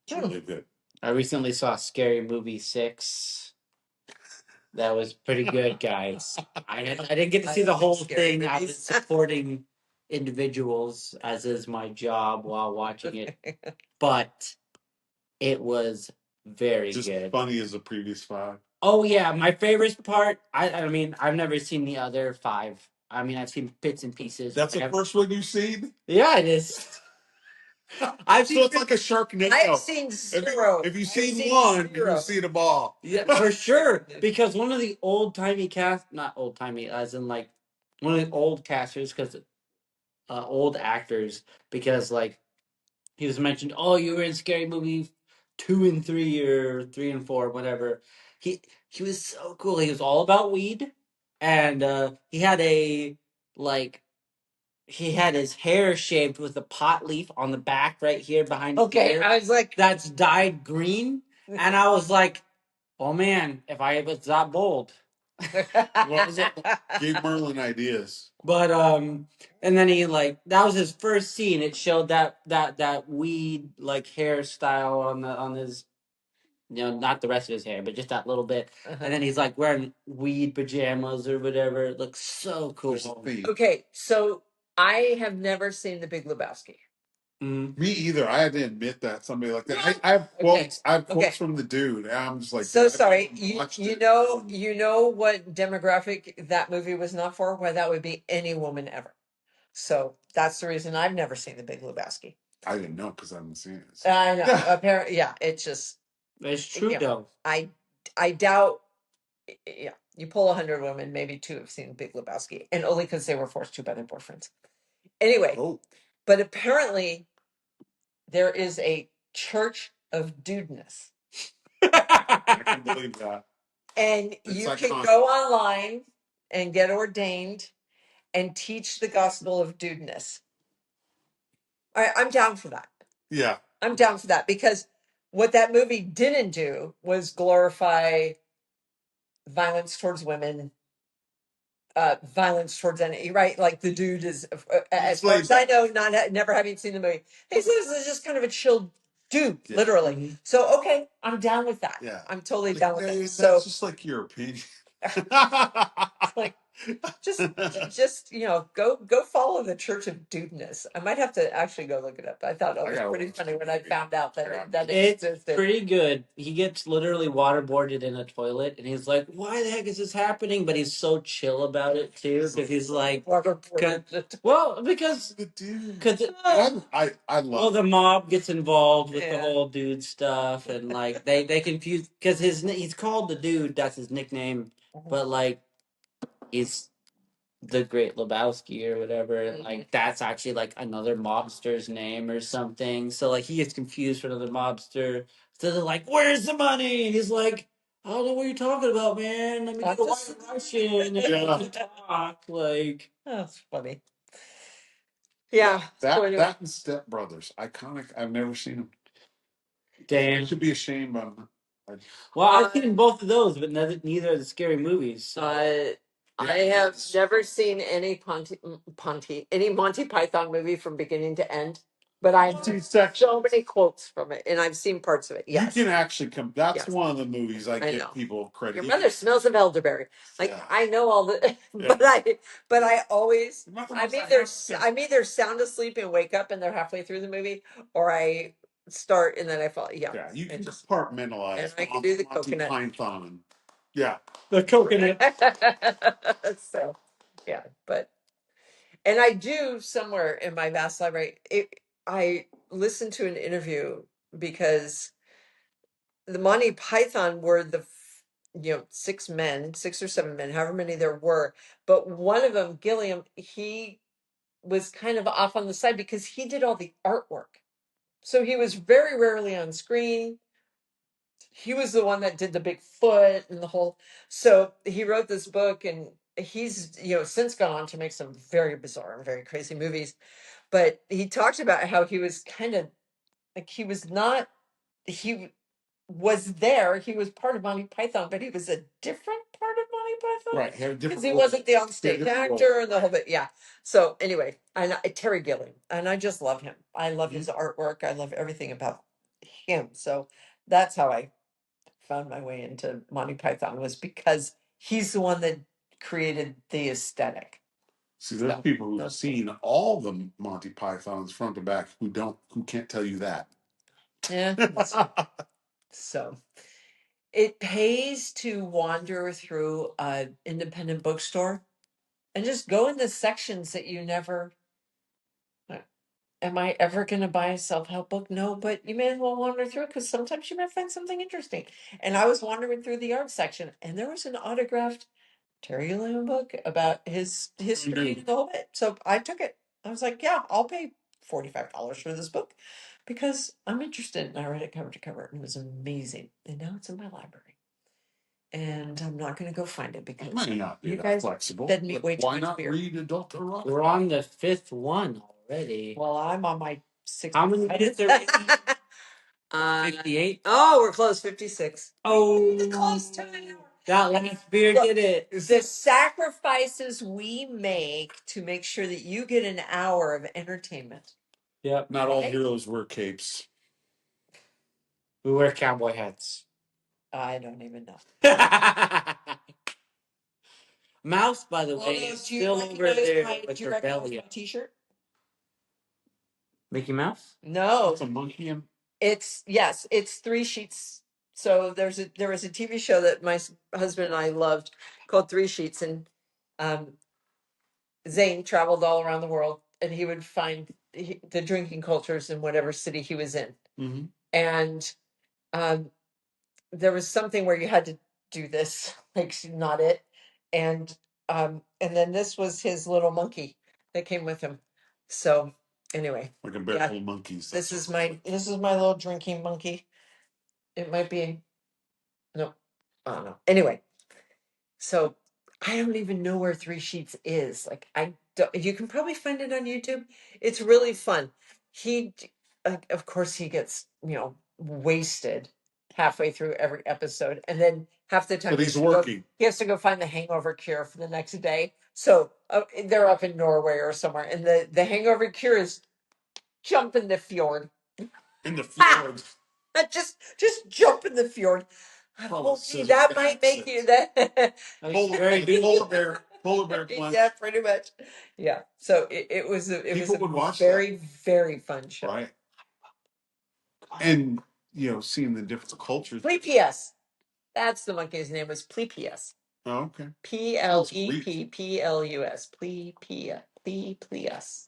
[SPEAKER 2] It's really good.
[SPEAKER 3] I recently saw Scary Movie 6. That was pretty good, guys. I didn't get to see the whole thing. I was supporting individuals, as is my job, while watching it. But it was very
[SPEAKER 2] Just
[SPEAKER 3] good.
[SPEAKER 2] funny as the previous 5.
[SPEAKER 3] Oh yeah, my favorite part. I mean, I've never seen the other 5. I mean, I've seen bits and pieces.
[SPEAKER 2] That's the first one you've seen.
[SPEAKER 3] Yeah, it is. I've
[SPEAKER 2] So
[SPEAKER 3] seen.
[SPEAKER 2] it's like a Sharknado.
[SPEAKER 1] I've seen zero.
[SPEAKER 2] If you've
[SPEAKER 1] I've
[SPEAKER 2] seen one,
[SPEAKER 1] zero.
[SPEAKER 2] you've seen them all.
[SPEAKER 3] Yeah, for sure. Because one of the old timey cast, not old timey, as in like one of the old casters, because old actors, because like he was mentioned. Oh, you were in Scary Movie 2 and 3 or 3 and 4, whatever. He was so cool. He was all about weed, and he had a like he had his hair shaved with a pot leaf on the back right here behind his
[SPEAKER 1] Okay,
[SPEAKER 3] ear.
[SPEAKER 1] I was like,
[SPEAKER 3] That's dyed green, and I was like, oh man, if I was that bold.
[SPEAKER 2] What was it? Gave Merlin ideas.
[SPEAKER 3] But and then he like that was his first scene. It showed that weed like hairstyle on his, not the rest of his hair, but just that little bit. And then he's like wearing weed pajamas or whatever. It looks so cool.
[SPEAKER 2] There's a theme.
[SPEAKER 1] Okay, so I have never seen The Big Lebowski.
[SPEAKER 3] Mm-hmm.
[SPEAKER 2] Me either. I had to admit that somebody like that.
[SPEAKER 1] What?
[SPEAKER 2] I have quotes.
[SPEAKER 1] Okay.
[SPEAKER 2] I have quotes
[SPEAKER 1] Okay.
[SPEAKER 2] from the dude. And I'm just like,
[SPEAKER 1] So
[SPEAKER 2] I've
[SPEAKER 1] sorry.
[SPEAKER 2] never watched
[SPEAKER 1] You
[SPEAKER 2] it.
[SPEAKER 1] know what demographic that movie was not for? Why that would be any woman ever. So that's the reason I've never seen The Big Lebowski.
[SPEAKER 2] I didn't know because I haven't seen it.
[SPEAKER 1] I know. Apparently, yeah. It's just
[SPEAKER 3] It's true
[SPEAKER 1] yeah.
[SPEAKER 3] though.
[SPEAKER 1] I doubt. Yeah, you pull 100 women, maybe 2 have seen Big Lebowski, and only because they were forced to by their boyfriends. Anyway,
[SPEAKER 2] Oh,
[SPEAKER 1] but apparently there is a church of dudeness,
[SPEAKER 2] I can believe that.
[SPEAKER 1] and
[SPEAKER 2] It's
[SPEAKER 1] you can
[SPEAKER 2] iconic.
[SPEAKER 1] go online and get ordained and teach the gospel of dudeness. I'm down for that.
[SPEAKER 2] Yeah.
[SPEAKER 1] I'm down for that because what that movie didn't do was glorify violence towards women, violence towards any, right? Like the dude is, as far as I know, never having seen the movie, he says it's just kind of a chill dude,
[SPEAKER 2] Yeah.
[SPEAKER 1] literally.
[SPEAKER 3] Mhm.
[SPEAKER 1] So okay, I'm down with that.
[SPEAKER 2] Yeah.
[SPEAKER 1] I'm totally
[SPEAKER 2] Like,
[SPEAKER 1] down with
[SPEAKER 2] hey,
[SPEAKER 1] it.
[SPEAKER 2] that's
[SPEAKER 1] So
[SPEAKER 2] just like your opinion.
[SPEAKER 1] like, just go follow the Church of Dudeness. I might have to actually go look it up. I thought it was pretty funny when I found out that it
[SPEAKER 3] It's
[SPEAKER 1] existed.
[SPEAKER 3] pretty good. He gets literally waterboarded in a toilet, and he's like, "Why the heck is this happening?" But he's so chill about it too, because he's like, "Well, because
[SPEAKER 2] the dude.
[SPEAKER 3] because
[SPEAKER 2] I
[SPEAKER 3] well,
[SPEAKER 2] love
[SPEAKER 3] the mob gets involved with the
[SPEAKER 1] Yeah.
[SPEAKER 3] whole dude stuff, and like they confuse because he's called the dude. That's his nickname, but like he's the Great Lebowski or whatever, and like that's actually like another mobster's name or something. So like he gets confused for another mobster. So they're like, "Where's the money?" And he's like, "I don't know what you're talking about, man. Let me get a white Russian and talk." Like,
[SPEAKER 1] That's funny. Yeah. So anyway.
[SPEAKER 2] that and Step Brothers. Iconic. I've never seen them.
[SPEAKER 3] damn.
[SPEAKER 2] I should be ashamed of them.
[SPEAKER 3] Well, I've seen both of those, but neither are the scary movies. So.
[SPEAKER 1] I have never seen any any Monty Python movie from beginning to end, but I've seen so many quotes from it, and I've seen parts of it. Yes,
[SPEAKER 2] You can actually come. That's
[SPEAKER 1] Yes.
[SPEAKER 2] one of the movies I
[SPEAKER 1] I
[SPEAKER 2] give
[SPEAKER 1] know.
[SPEAKER 2] people credit.
[SPEAKER 1] Your mother smells of elderberry. Like
[SPEAKER 2] Yeah.
[SPEAKER 1] I know all the,
[SPEAKER 2] Yeah.
[SPEAKER 1] but I always
[SPEAKER 2] Your mother
[SPEAKER 1] I'm
[SPEAKER 2] must have
[SPEAKER 1] either I'm either sound asleep and wake up and they're halfway through the movie, or I start and then I fall. Yeah,
[SPEAKER 2] Yeah, you can
[SPEAKER 1] just
[SPEAKER 2] compartmentalize.
[SPEAKER 1] and I can do the
[SPEAKER 2] Monty
[SPEAKER 1] coconut.
[SPEAKER 2] Python. Yeah.
[SPEAKER 3] The coconut.
[SPEAKER 1] So, yeah, but and I do somewhere in my vast library. I listened to an interview because the Monty Python were 6 men, 6 or 7 men, however many there were. But one of them, Gilliam, he was kind of off on the side because he did all the artwork. So he was very rarely on screen. He was the one that did the big foot and the whole. So he wrote this book, and he's since gone on to make some very bizarre and very crazy movies. But he talked about how he was kind of like he was not he was there. He was part of Monty Python, but he was a different part of Monty Python.
[SPEAKER 2] Right. He had a
[SPEAKER 1] Because
[SPEAKER 2] different
[SPEAKER 1] he
[SPEAKER 2] role.
[SPEAKER 1] wasn't the
[SPEAKER 2] He had a
[SPEAKER 1] on-stage
[SPEAKER 2] different
[SPEAKER 1] actor
[SPEAKER 2] role.
[SPEAKER 1] and the whole bit. Yeah. So anyway, Terry Gilliam, and I just love him. I love his artwork. I love everything about him. So that's how I found my way into Monty Python, was because he's the one that created the aesthetic.
[SPEAKER 2] See, there's
[SPEAKER 1] So
[SPEAKER 2] people who've
[SPEAKER 1] that's
[SPEAKER 2] seen all the Monty Pythons front to back who can't tell you that.
[SPEAKER 1] yeah. that's- So it pays to wander through an independent bookstore and just go in the sections that you never. Am I ever going to buy a self-help book? No, but you may as well wander through, because sometimes you might find something interesting. And I was wandering through the art section, and there was an autographed Terry Gilliam book about his history and the whole bit. So I took it. I was like, yeah, I'll pay $45 for this book because I'm interested. And I read it cover to cover, and it was amazing. And now it's in my library. And I'm not going to go find it because
[SPEAKER 2] Might not be
[SPEAKER 1] you
[SPEAKER 2] that
[SPEAKER 1] guys
[SPEAKER 2] flexible.
[SPEAKER 1] fed me way too
[SPEAKER 2] Why
[SPEAKER 1] much
[SPEAKER 2] not
[SPEAKER 1] beer.
[SPEAKER 2] read adult erotica?
[SPEAKER 3] We're on the 5th one already.
[SPEAKER 1] Well, I'm on my 6th.
[SPEAKER 3] How many minutes are we? 58?
[SPEAKER 1] Oh, we're close. 56.
[SPEAKER 3] Oh,
[SPEAKER 1] Close to an hour.
[SPEAKER 3] that last beer
[SPEAKER 1] Look,
[SPEAKER 3] did it.
[SPEAKER 1] the sacrifices we make to make sure that you get an hour of entertainment.
[SPEAKER 3] Yep.
[SPEAKER 2] Not all
[SPEAKER 1] Right?
[SPEAKER 2] heroes wear capes.
[SPEAKER 3] We wear cowboy hats.
[SPEAKER 1] I don't even know.
[SPEAKER 3] Mouse, by the way, is still over there with
[SPEAKER 1] do you
[SPEAKER 3] her
[SPEAKER 1] recognize
[SPEAKER 3] belly
[SPEAKER 1] my
[SPEAKER 3] up.
[SPEAKER 1] t-shirt?
[SPEAKER 3] Mickey Mouse?
[SPEAKER 1] No.
[SPEAKER 2] It's a monkey and
[SPEAKER 1] It's 3 sheets. So there was a TV show that my husband and I loved called 3 Sheets, and Zane traveled all around the world, and he would find the drinking cultures in whatever city he was in.
[SPEAKER 2] mm-hmm.
[SPEAKER 1] And there was something where you had to do this, like not it, and then this was his little monkey that came with him. So anyway,
[SPEAKER 2] like a bear full of monkeys.
[SPEAKER 1] this is my little drinking monkey. It might be no, I don't know. Anyway, so I don't even know where 3 Sheets is. Like you can probably find it on YouTube. It's really fun. He, of course, he gets wasted halfway through every episode, and then half the time
[SPEAKER 2] But he's working.
[SPEAKER 1] he has to go find the hangover cure for the next day. So they're up in Norway or somewhere, and the hangover cure is jump in the fjord.
[SPEAKER 2] In the fjord.
[SPEAKER 1] Just jump in the fjord. That might make you that.
[SPEAKER 2] Polar bear plunge.
[SPEAKER 1] Yeah, pretty much. Yeah. So it was a very, very fun show.
[SPEAKER 2] Right. And seeing the different cultures.
[SPEAKER 1] Plepius. That's the monkey's name, was Plepius.
[SPEAKER 2] Oh, okay.
[SPEAKER 1] Pleplus. Plepius.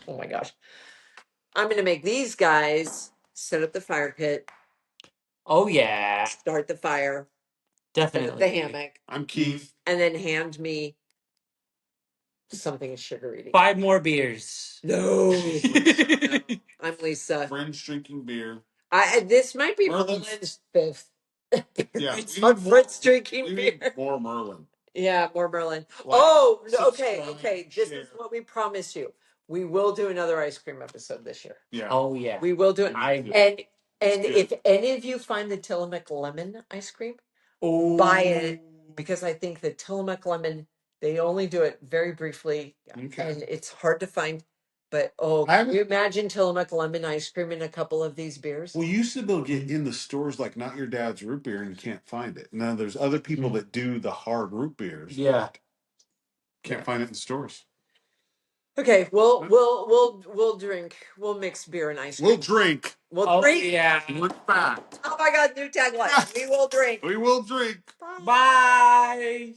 [SPEAKER 1] Oh my gosh. I'm gonna make these guys set up the fire pit.
[SPEAKER 3] Oh, yeah.
[SPEAKER 1] Start the fire.
[SPEAKER 3] Definitely.
[SPEAKER 1] The hammock.
[SPEAKER 2] I'm Keith.
[SPEAKER 1] And then hand me something sugar-eating.
[SPEAKER 3] 5 more beers.
[SPEAKER 1] No. I'm Lisa.
[SPEAKER 2] Friends drinking beer.
[SPEAKER 1] This might be Merlin's 5th.
[SPEAKER 2] Yeah.
[SPEAKER 1] Friends drinking beer.
[SPEAKER 2] More Merlin.
[SPEAKER 1] Yeah, more Merlin. Okay. This is what we promise you. We will do another ice cream episode this year.
[SPEAKER 2] Yeah.
[SPEAKER 3] Oh, yeah.
[SPEAKER 1] We will do it. And
[SPEAKER 2] It's
[SPEAKER 1] if any of you find the Tillamook lemon ice cream, buy it, because I think the Tillamook lemon, they only do it very briefly,
[SPEAKER 2] Okay.
[SPEAKER 1] and it's hard to find. But can you imagine Tillamook lemon ice cream in a couple of these beers?
[SPEAKER 2] Well, you used to be able to get in the stores like Not Your Dad's root beer, and you can't find it. Now there's other people that do the hard root beers.
[SPEAKER 3] Yeah.
[SPEAKER 2] Can't find it in stores.
[SPEAKER 1] Okay, we'll drink. We'll mix beer and ice cream.
[SPEAKER 2] We'll drink.
[SPEAKER 1] We'll drink.
[SPEAKER 3] Yeah.
[SPEAKER 2] Look back.
[SPEAKER 1] Oh my God, new tagline. We will drink.
[SPEAKER 2] We will drink.
[SPEAKER 3] Bye.